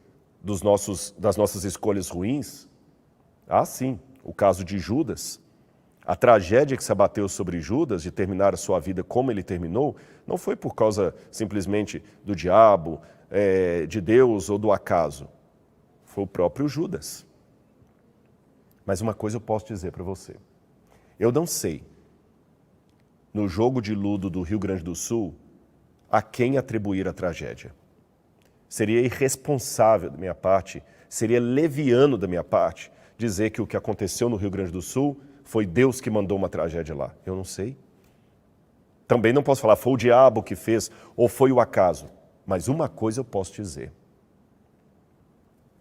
das nossas escolhas ruins. Há, sim, o caso de Judas. A tragédia que se abateu sobre Judas de terminar a sua vida como ele terminou, não foi por causa simplesmente do diabo, de Deus ou do acaso. Foi o próprio Judas. Mas uma coisa eu posso dizer para você. Eu não sei, no jogo de ludo do Rio Grande do Sul, a quem atribuir a tragédia. Seria irresponsável da minha parte, seria leviano da minha parte, dizer que o que aconteceu no Rio Grande do Sul foi Deus que mandou uma tragédia lá. Eu não sei. Também não posso falar, foi o diabo que fez, ou foi o acaso. Mas uma coisa eu posso dizer.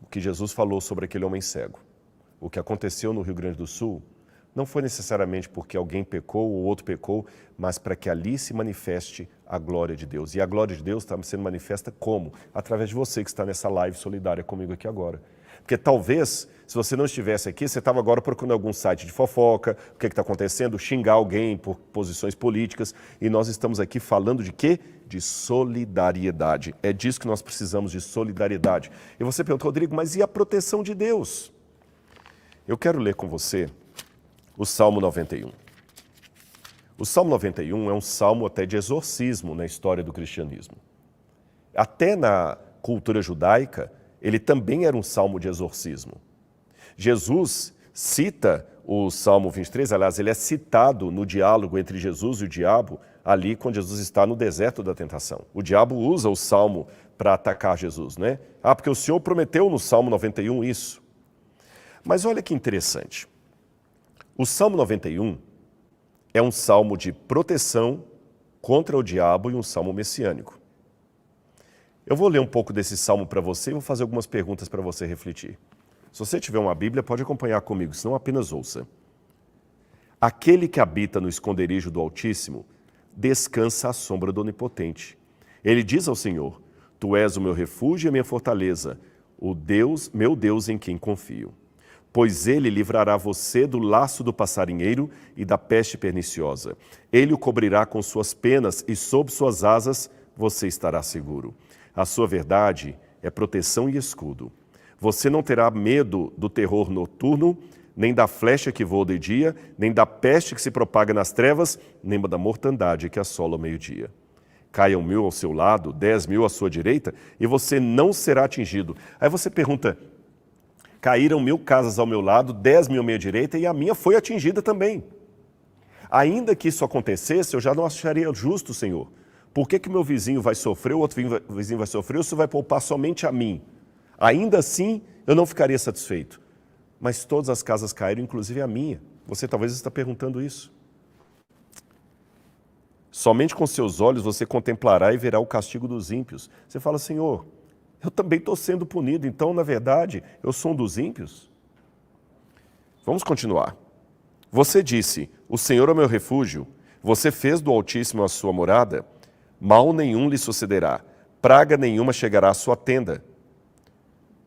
O que Jesus falou sobre aquele homem cego. O que aconteceu no Rio Grande do Sul não foi necessariamente porque alguém pecou ou outro pecou, mas para que ali se manifeste a glória de Deus. E a glória de Deus está sendo manifesta como? Através de você que está nessa live solidária comigo aqui agora. Porque talvez, se você não estivesse aqui, você estava agora procurando algum site de fofoca, o que está acontecendo, xingar alguém por posições políticas, e nós estamos aqui falando de quê? De solidariedade. É disso que nós precisamos, de solidariedade. E você pergunta, Rodrigo, mas e a proteção de Deus? Eu quero ler com você o Salmo 91. O Salmo 91 é um salmo até de exorcismo na história do cristianismo. Até na cultura judaica, ele também era um salmo de exorcismo. Jesus cita o Salmo 23, aliás, ele é citado no diálogo entre Jesus e o diabo, ali quando Jesus está no deserto da tentação. O diabo usa o salmo para atacar Jesus, né? Ah, porque o Senhor prometeu no Salmo 91 isso. Mas olha que interessante. O Salmo 91 é um salmo de proteção contra o diabo e um salmo messiânico. Eu vou ler um pouco desse salmo para você e vou fazer algumas perguntas para você refletir. Se você tiver uma Bíblia, pode acompanhar comigo, senão apenas ouça. Aquele que habita no esconderijo do Altíssimo descansa à sombra do Onipotente. Ele diz ao Senhor, Tu és o meu refúgio e a minha fortaleza, o Deus, meu Deus em quem confio. Pois ele livrará você do laço do passarinheiro e da peste perniciosa. Ele o cobrirá com suas penas e sob suas asas você estará seguro. A sua verdade é proteção e escudo. Você não terá medo do terror noturno, nem da flecha que voa de dia, nem da peste que se propaga nas trevas, nem da mortandade que assola ao meio-dia. Caiam 1.000 ao seu lado, 10.000 à sua direita, e você não será atingido. Aí você pergunta, caíram 1.000 casas ao meu lado, 10.000 à minha direita, e a minha foi atingida também. Ainda que isso acontecesse, eu já não acharia justo, Senhor. Por que meu vizinho vai sofrer, o outro vizinho vai sofrer, ou você vai poupar somente a mim? Ainda assim, eu não ficaria satisfeito. Mas todas as casas caíram, inclusive a minha. Você talvez está perguntando isso. Somente com seus olhos você contemplará e verá o castigo dos ímpios. Você fala, Senhor, eu também estou sendo punido, então, na verdade, eu sou um dos ímpios? Vamos continuar. Você disse, o Senhor é o meu refúgio, você fez do Altíssimo a sua morada, mal nenhum lhe sucederá, praga nenhuma chegará à sua tenda.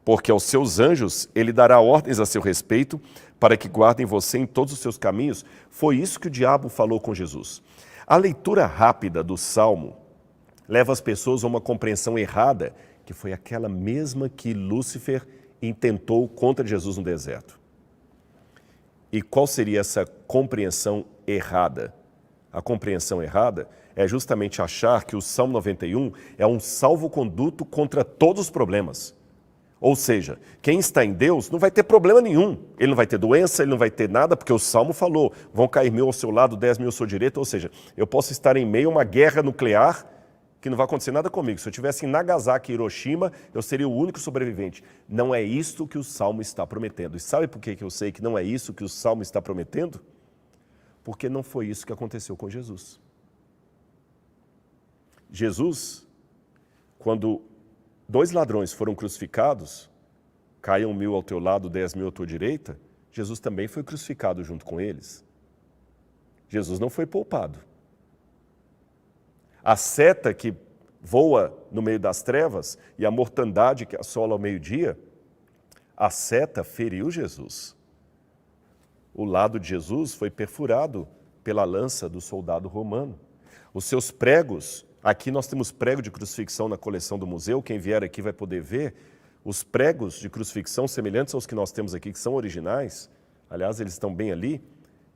Porque aos seus anjos ele dará ordens a seu respeito, para que guardem você em todos os seus caminhos. Foi isso que o diabo falou com Jesus. A leitura rápida do Salmo leva as pessoas a uma compreensão errada, que foi aquela mesma que Lúcifer intentou contra Jesus no deserto. E qual seria essa compreensão errada? A compreensão errada é justamente achar que o Salmo 91 é um salvo-conduto contra todos os problemas. Ou seja, quem está em Deus não vai ter problema nenhum. Ele não vai ter doença, ele não vai ter nada, porque o Salmo falou, vão cair 1.000 ao seu lado, 10.000 à sua direita. Ou seja, eu posso estar em meio a uma guerra nuclear que não vai acontecer nada comigo. Se eu estivesse em Nagasaki e Hiroshima, eu seria o único sobrevivente. Não é isto que o Salmo está prometendo. E sabe por que eu sei que não é isso que o Salmo está prometendo? Porque não foi isso que aconteceu com Jesus. Jesus, quando 2 ladrões foram crucificados, caiam 1.000 ao teu lado, 10.000 à tua direita, Jesus também foi crucificado junto com eles. Jesus não foi poupado. A seta que voa no meio das trevas e a mortandade que assola ao meio-dia, a seta feriu Jesus. O lado de Jesus foi perfurado pela lança do soldado romano. Os seus pregos, aqui nós temos prego de crucifixão na coleção do museu, quem vier aqui vai poder ver. Os pregos de crucifixão semelhantes aos que nós temos aqui, que são originais, aliás, eles estão bem ali,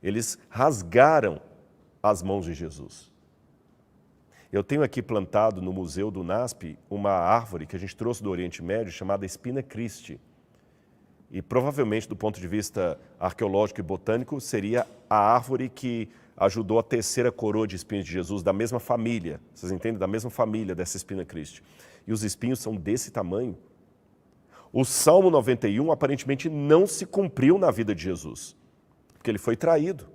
eles rasgaram as mãos de Jesus. Eu tenho aqui plantado no Museu do NASP uma árvore que a gente trouxe do Oriente Médio, chamada Spina Christi. E provavelmente, do ponto de vista arqueológico e botânico, seria a árvore que ajudou a terceira coroa de espinhos de Jesus, da mesma família, vocês entendem? Da mesma família dessa Spina Christi. E os espinhos são desse tamanho. O Salmo 91 aparentemente não se cumpriu na vida de Jesus, porque ele foi traído.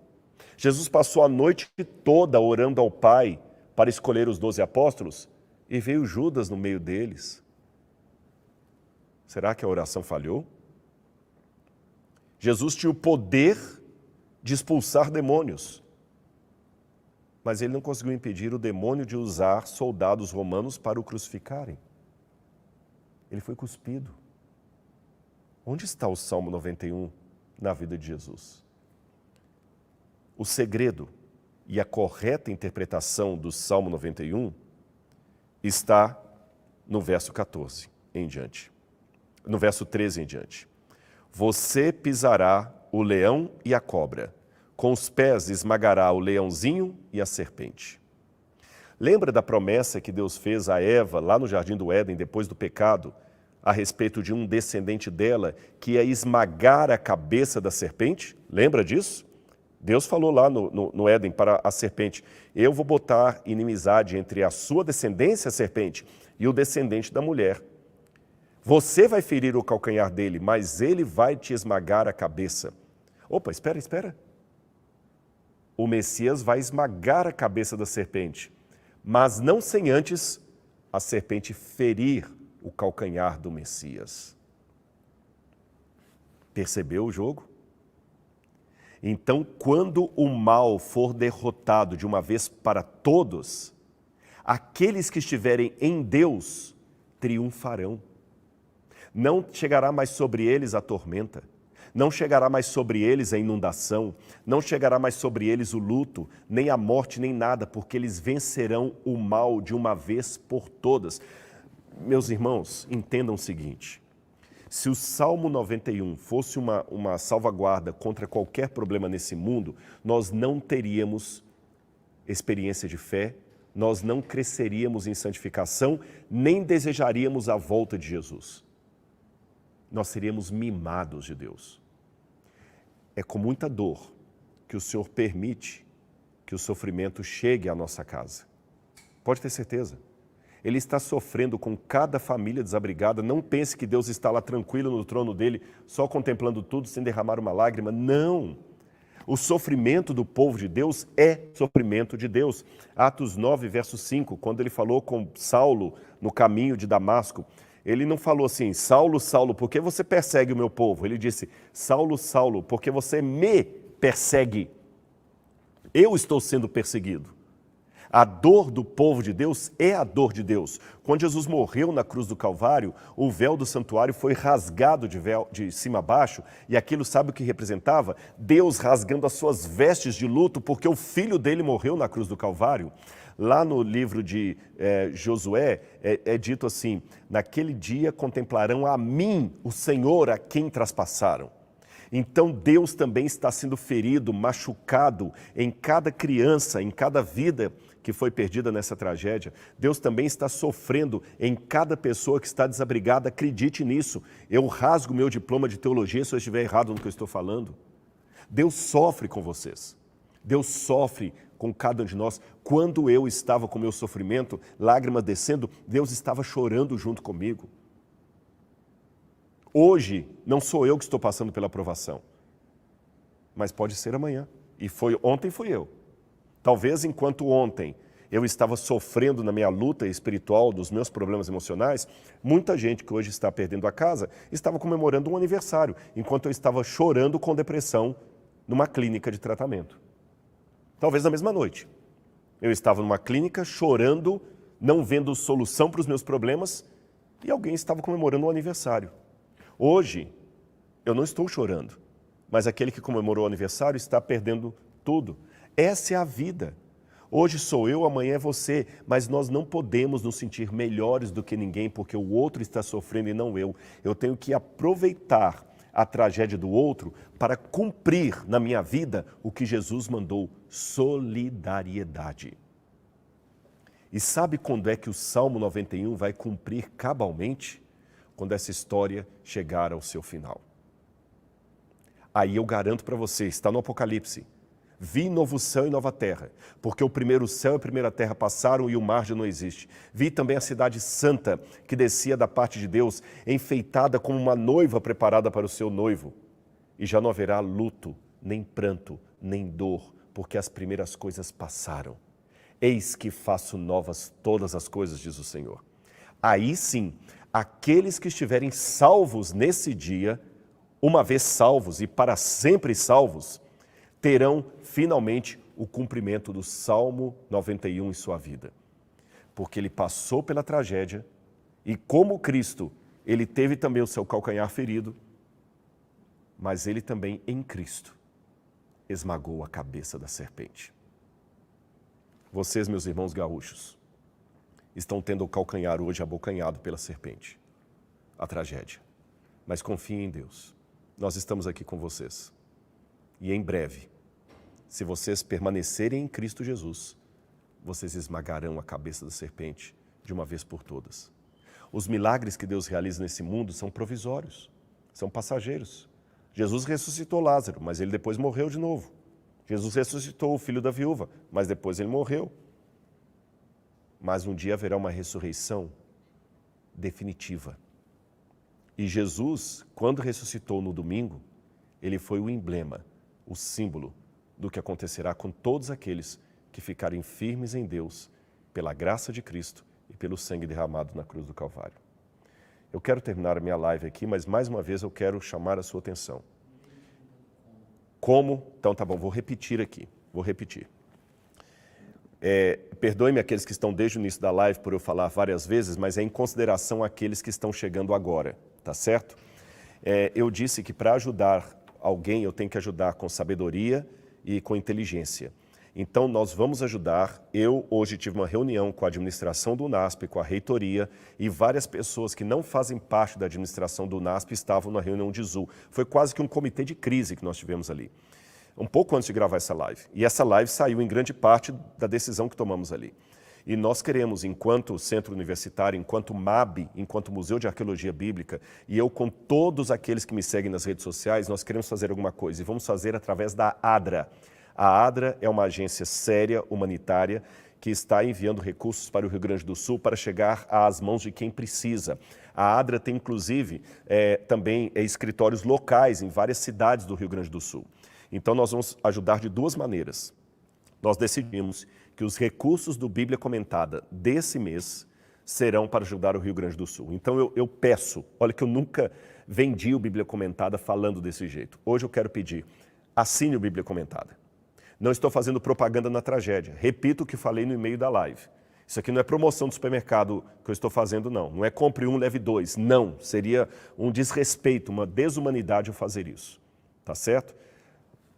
Jesus passou a noite toda orando ao Pai para escolher os 12 apóstolos e veio Judas no meio deles. Será que a oração falhou? Jesus tinha o poder de expulsar demônios, mas ele não conseguiu impedir o demônio de usar soldados romanos para o crucificarem. Ele foi cuspido. Onde está o Salmo 91 na vida de Jesus? O segredo e a correta interpretação do Salmo 91 está no verso 14 em diante, no verso 13 em diante. Você pisará o leão e a cobra, com os pés esmagará o leãozinho e a serpente. Lembra da promessa que Deus fez a Eva lá no Jardim do Éden, depois do pecado, a respeito de um descendente dela que ia esmagar a cabeça da serpente? Lembra disso? Deus falou lá no Éden para a serpente, eu vou botar inimizade entre a sua descendência, a serpente, e o descendente da mulher. Você vai ferir o calcanhar dele, mas ele vai te esmagar a cabeça. Opa, espera. O Messias vai esmagar a cabeça da serpente, mas não sem antes a serpente ferir o calcanhar do Messias. Percebeu o jogo? Então, quando o mal for derrotado de uma vez para todos, aqueles que estiverem em Deus triunfarão. Não chegará mais sobre eles a tormenta, Não chegará mais sobre eles a inundação, não chegará mais sobre eles o luto, nem a morte, nem nada, porque eles vencerão o mal de uma vez por todas. Meus irmãos, entendam o seguinte: se o Salmo 91 fosse uma salvaguarda contra qualquer problema nesse mundo, nós não teríamos experiência de fé, nós não cresceríamos em santificação, nem desejaríamos a volta de Jesus. Nós seríamos mimados de Deus. É com muita dor que o Senhor permite que o sofrimento chegue à nossa casa. Pode ter certeza. Ele está sofrendo com cada família desabrigada. Não pense que Deus está lá tranquilo no trono dele, só contemplando tudo sem derramar uma lágrima. Não! O sofrimento do povo de Deus é sofrimento de Deus. Atos 9, verso 5, quando ele falou com Saulo no caminho de Damasco, ele não falou assim: Saulo, Saulo, por que você persegue o meu povo? Ele disse: Saulo, Saulo, porque você me persegue. Eu estou sendo perseguido. A dor do povo de Deus é a dor de Deus. Quando Jesus morreu na cruz do Calvário, o véu do santuário foi rasgado de cima a baixo, e aquilo sabe o que representava? Deus rasgando as suas vestes de luto, porque o filho dele morreu na cruz do Calvário. Lá no livro de Josué, é dito assim: naquele dia contemplarão a mim, o Senhor, a quem traspassaram. Então Deus também está sendo ferido, machucado em cada criança, em cada vida que foi perdida nessa tragédia. Deus também está sofrendo em cada pessoa que está desabrigada. Acredite nisso. Eu rasgo meu diploma de teologia se eu estiver errado no que eu estou falando. Deus sofre com vocês. Deus sofre com cada um de nós. Quando eu estava com meu sofrimento, lágrimas descendo, Deus estava chorando junto comigo. Hoje, não sou eu que estou passando pela provação, mas pode ser amanhã. E ontem fui eu. Talvez enquanto ontem eu estava sofrendo na minha luta espiritual, dos meus problemas emocionais, muita gente que hoje está perdendo a casa estava comemorando um aniversário, enquanto eu estava chorando com depressão numa clínica de tratamento. Talvez na mesma noite. Eu estava numa clínica chorando, não vendo solução para os meus problemas, e alguém estava comemorando um aniversário. Hoje, eu não estou chorando, mas aquele que comemorou o aniversário está perdendo tudo. Essa é a vida. Hoje sou eu, amanhã é você, mas nós não podemos nos sentir melhores do que ninguém porque o outro está sofrendo e não eu. Eu tenho que aproveitar a tragédia do outro para cumprir na minha vida o que Jesus mandou: solidariedade. E sabe quando é que o Salmo 91 vai cumprir cabalmente? Quando essa história chegar ao seu final. Aí eu garanto para você, está no Apocalipse: vi novo céu e nova terra, porque o primeiro céu e a primeira terra passaram e o mar já não existe. Vi também a cidade santa, que descia da parte de Deus, enfeitada como uma noiva preparada para o seu noivo. E já não haverá luto, nem pranto, nem dor, porque as primeiras coisas passaram. Eis que faço novas todas as coisas, diz o Senhor. Aí sim, aqueles que estiverem salvos nesse dia, uma vez salvos e para sempre salvos, terão finalmente o cumprimento do Salmo 91 em sua vida. Porque ele passou pela tragédia e, como Cristo, ele teve também o seu calcanhar ferido, mas ele também, em Cristo, esmagou a cabeça da serpente. Vocês, meus irmãos gaúchos, estão tendo o calcanhar hoje abocanhado pela serpente, a tragédia. Mas confiem em Deus. Nós estamos aqui com vocês. E em breve, se vocês permanecerem em Cristo Jesus, vocês esmagarão a cabeça da serpente de uma vez por todas. Os milagres que Deus realiza nesse mundo são provisórios, são passageiros. Jesus ressuscitou Lázaro, mas ele depois morreu de novo. Jesus ressuscitou o filho da viúva, mas depois ele morreu. Mas um dia haverá uma ressurreição definitiva. E Jesus, quando ressuscitou no domingo, ele foi o emblema, o símbolo do que acontecerá com todos aqueles que ficarem firmes em Deus, pela graça de Cristo e pelo sangue derramado na cruz do Calvário. Eu quero terminar a minha live aqui, mas mais uma vez eu quero chamar a sua atenção. Como? Então tá bom, vou repetir aqui, Perdoe-me aqueles que estão desde o início da live por eu falar várias vezes, mas é em consideração àqueles que estão chegando agora, tá certo? Eu disse que para ajudar alguém, eu tenho que ajudar com sabedoria e com inteligência. Então, nós vamos ajudar. Eu hoje tive uma reunião com a administração do UNASP, com a reitoria, e várias pessoas que não fazem parte da administração do UNASP estavam na reunião de Zoom. Foi quase que um comitê de crise que nós tivemos ali, um pouco antes de gravar essa live. E essa live saiu em grande parte da decisão que tomamos ali. E nós queremos, enquanto centro universitário, enquanto MAB, enquanto Museu de Arqueologia Bíblica, e eu com todos aqueles que me seguem nas redes sociais, nós queremos fazer alguma coisa, e vamos fazer através da ADRA. A ADRA é uma agência séria, humanitária, que está enviando recursos para o Rio Grande do Sul para chegar às mãos de quem precisa. A ADRA tem, inclusive, também escritórios locais em várias cidades do Rio Grande do Sul. Então, nós vamos ajudar de duas maneiras. Nós decidimos que os recursos do Bíblia Comentada desse mês serão para ajudar o Rio Grande do Sul. Então, eu peço, olha que eu nunca vendi o Bíblia Comentada falando desse jeito. Hoje eu quero pedir, assine o Bíblia Comentada. Não estou fazendo propaganda na tragédia. Repito o que falei no e-mail da live. Isso aqui não é promoção do supermercado que eu estou fazendo, não. Não é compre um, leve dois. Não. Seria um desrespeito, uma desumanidade eu fazer isso. Tá certo?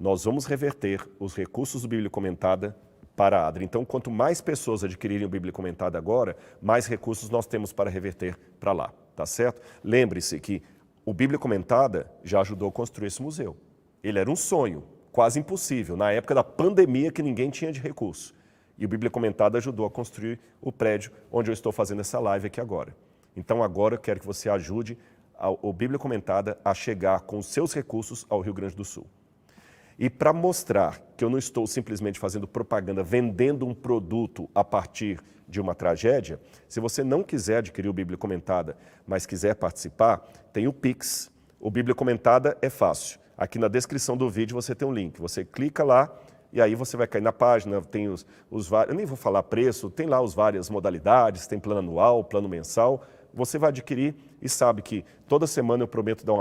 Nós vamos reverter os recursos do Bíblia Comentada para a ADRA. Então, quanto mais pessoas adquirirem o Bíblia Comentada agora, mais recursos nós temos para reverter para lá. Tá certo? Lembre-se que o Bíblia Comentada já ajudou a construir esse museu. Ele era um sonho, quase impossível, na época da pandemia que ninguém tinha de recurso. E o Bíblia Comentada ajudou a construir o prédio onde eu estou fazendo essa live aqui agora. Então agora eu quero que você ajude o Bíblia Comentada a chegar com os seus recursos ao Rio Grande do Sul. E para mostrar que eu não estou simplesmente fazendo propaganda, vendendo um produto a partir de uma tragédia, se você não quiser adquirir o Bíblia Comentada, mas quiser participar, tem o Pix. O Bíblia Comentada é fácil. Aqui na descrição do vídeo você tem um link. Você clica lá e aí você vai cair na página, tem os vários, eu nem vou falar preço, tem lá as várias modalidades, tem plano anual, plano mensal. Você vai adquirir e sabe que toda semana eu prometo dar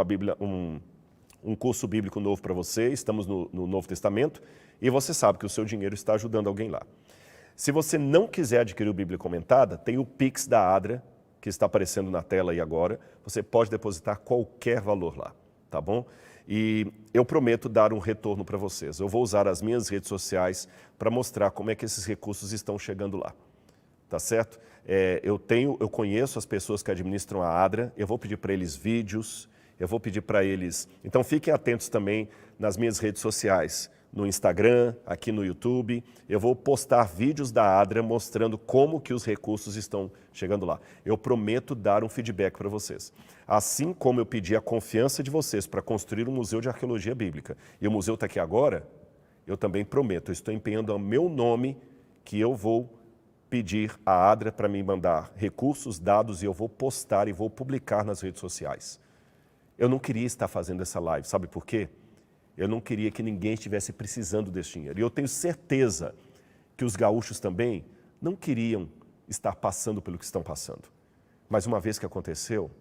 um curso bíblico novo para você. Estamos no Novo Testamento e você sabe que o seu dinheiro está ajudando alguém lá. Se você não quiser adquirir o Bíblia Comentada, tem o Pix da ADRA, que está aparecendo na tela aí agora. Você pode depositar qualquer valor lá, tá bom? E eu prometo dar um retorno para vocês. Eu vou usar as minhas redes sociais para mostrar como é que esses recursos estão chegando lá. Tá certo? Eu conheço as pessoas que administram a ADRA, eu vou pedir para eles vídeos, eu vou pedir para eles... Então fiquem atentos também nas minhas redes sociais, no Instagram, aqui no YouTube. Eu vou postar vídeos da ADRA mostrando como que os recursos estão chegando lá. Eu prometo dar um feedback para vocês. Assim como eu pedi a confiança de vocês para construir um museu de arqueologia bíblica, e o museu está aqui agora, eu também prometo, eu estou empenhando o meu nome, que eu vou pedir à ADRA para me mandar recursos, dados, e eu vou postar e vou publicar nas redes sociais. Eu não queria estar fazendo essa live, sabe por quê? Eu não queria que ninguém estivesse precisando desse dinheiro. E eu tenho certeza que os gaúchos também não queriam estar passando pelo que estão passando. Mas uma vez que aconteceu,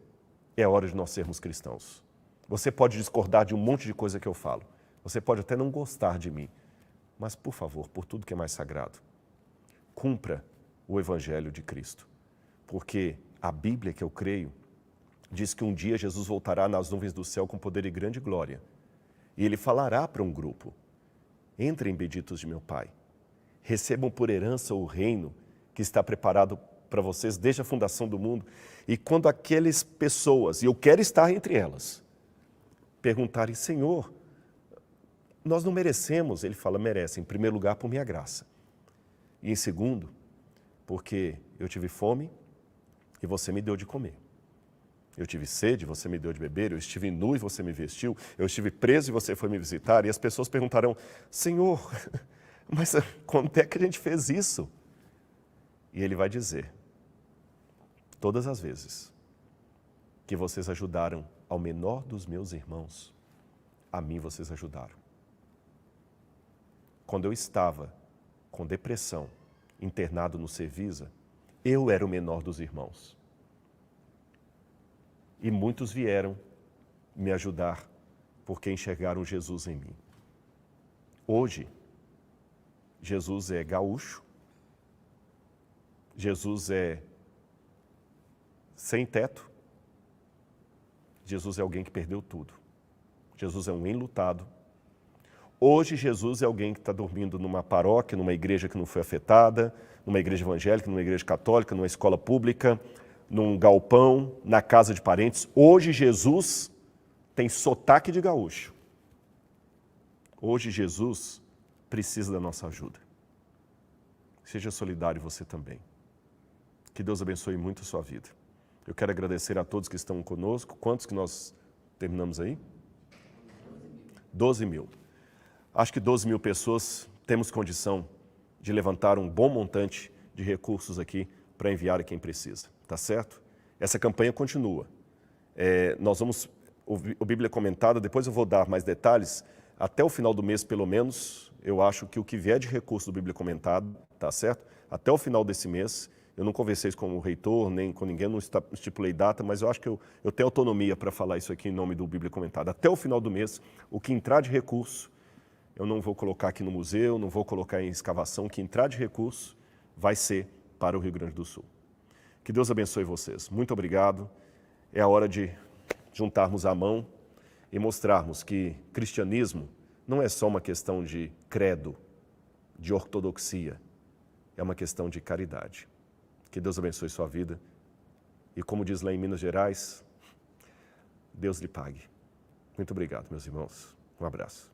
é hora de nós sermos cristãos. Você pode discordar de um monte de coisa que eu falo. Você pode até não gostar de mim. Mas, por favor, por tudo que é mais sagrado, cumpra o Evangelho de Cristo. Porque a Bíblia que eu creio diz que um dia Jesus voltará nas nuvens do céu com poder e grande glória. E ele falará para um grupo: entrem, benditos de meu Pai, recebam por herança o reino que está preparado para vocês desde a fundação do mundo. E quando aquelas pessoas, e eu quero estar entre elas, perguntarem: Senhor, nós não merecemos, ele fala: merece, em primeiro lugar, por minha graça. E em segundo, porque eu tive fome e você me deu de comer. Eu tive sede, você me deu de beber, eu estive nu e você me vestiu, eu estive preso e você foi me visitar. E as pessoas perguntarão: Senhor, mas quando é que a gente fez isso? E ele vai dizer: todas as vezes que vocês ajudaram ao menor dos meus irmãos, a mim vocês ajudaram. Quando eu estava com depressão, internado no Servisa, eu era o menor dos irmãos. E muitos vieram me ajudar porque enxergaram Jesus em mim. Hoje, Jesus é gaúcho, Jesus é sem teto, Jesus é alguém que perdeu tudo. Jesus é um enlutado. Hoje, Jesus é alguém que está dormindo numa paróquia, numa igreja que não foi afetada, numa igreja evangélica, numa igreja católica, numa escola pública, num galpão, na casa de parentes. Hoje, Jesus tem sotaque de gaúcho. Hoje, Jesus precisa da nossa ajuda. Seja solidário você também. Que Deus abençoe muito a sua vida. Eu quero agradecer a todos que estão conosco. Quantos que nós terminamos aí? 12 mil. Acho que 12 mil pessoas temos condição de levantar um bom montante de recursos aqui para enviar a quem precisa, tá certo? Essa campanha continua. Nós vamos, o Bíblia Comentada, depois eu vou dar mais detalhes, até o final do mês pelo menos, eu acho que o que vier de recurso do Bíblia Comentada, tá certo? Até o final desse mês, eu não conversei isso com o reitor, nem com ninguém, não estipulei data, mas eu acho que eu tenho autonomia para falar isso aqui em nome do Bíblia Comentada. Até o final do mês, o que entrar de recurso, eu não vou colocar aqui no museu, não vou colocar em escavação, o que entrar de recurso vai ser para o Rio Grande do Sul. Que Deus abençoe vocês. Muito obrigado. É a hora de juntarmos a mão e mostrarmos que cristianismo não é só uma questão de credo, de ortodoxia, é uma questão de caridade. Que Deus abençoe sua vida e, como diz lá em Minas Gerais, Deus lhe pague. Muito obrigado, meus irmãos. Um abraço.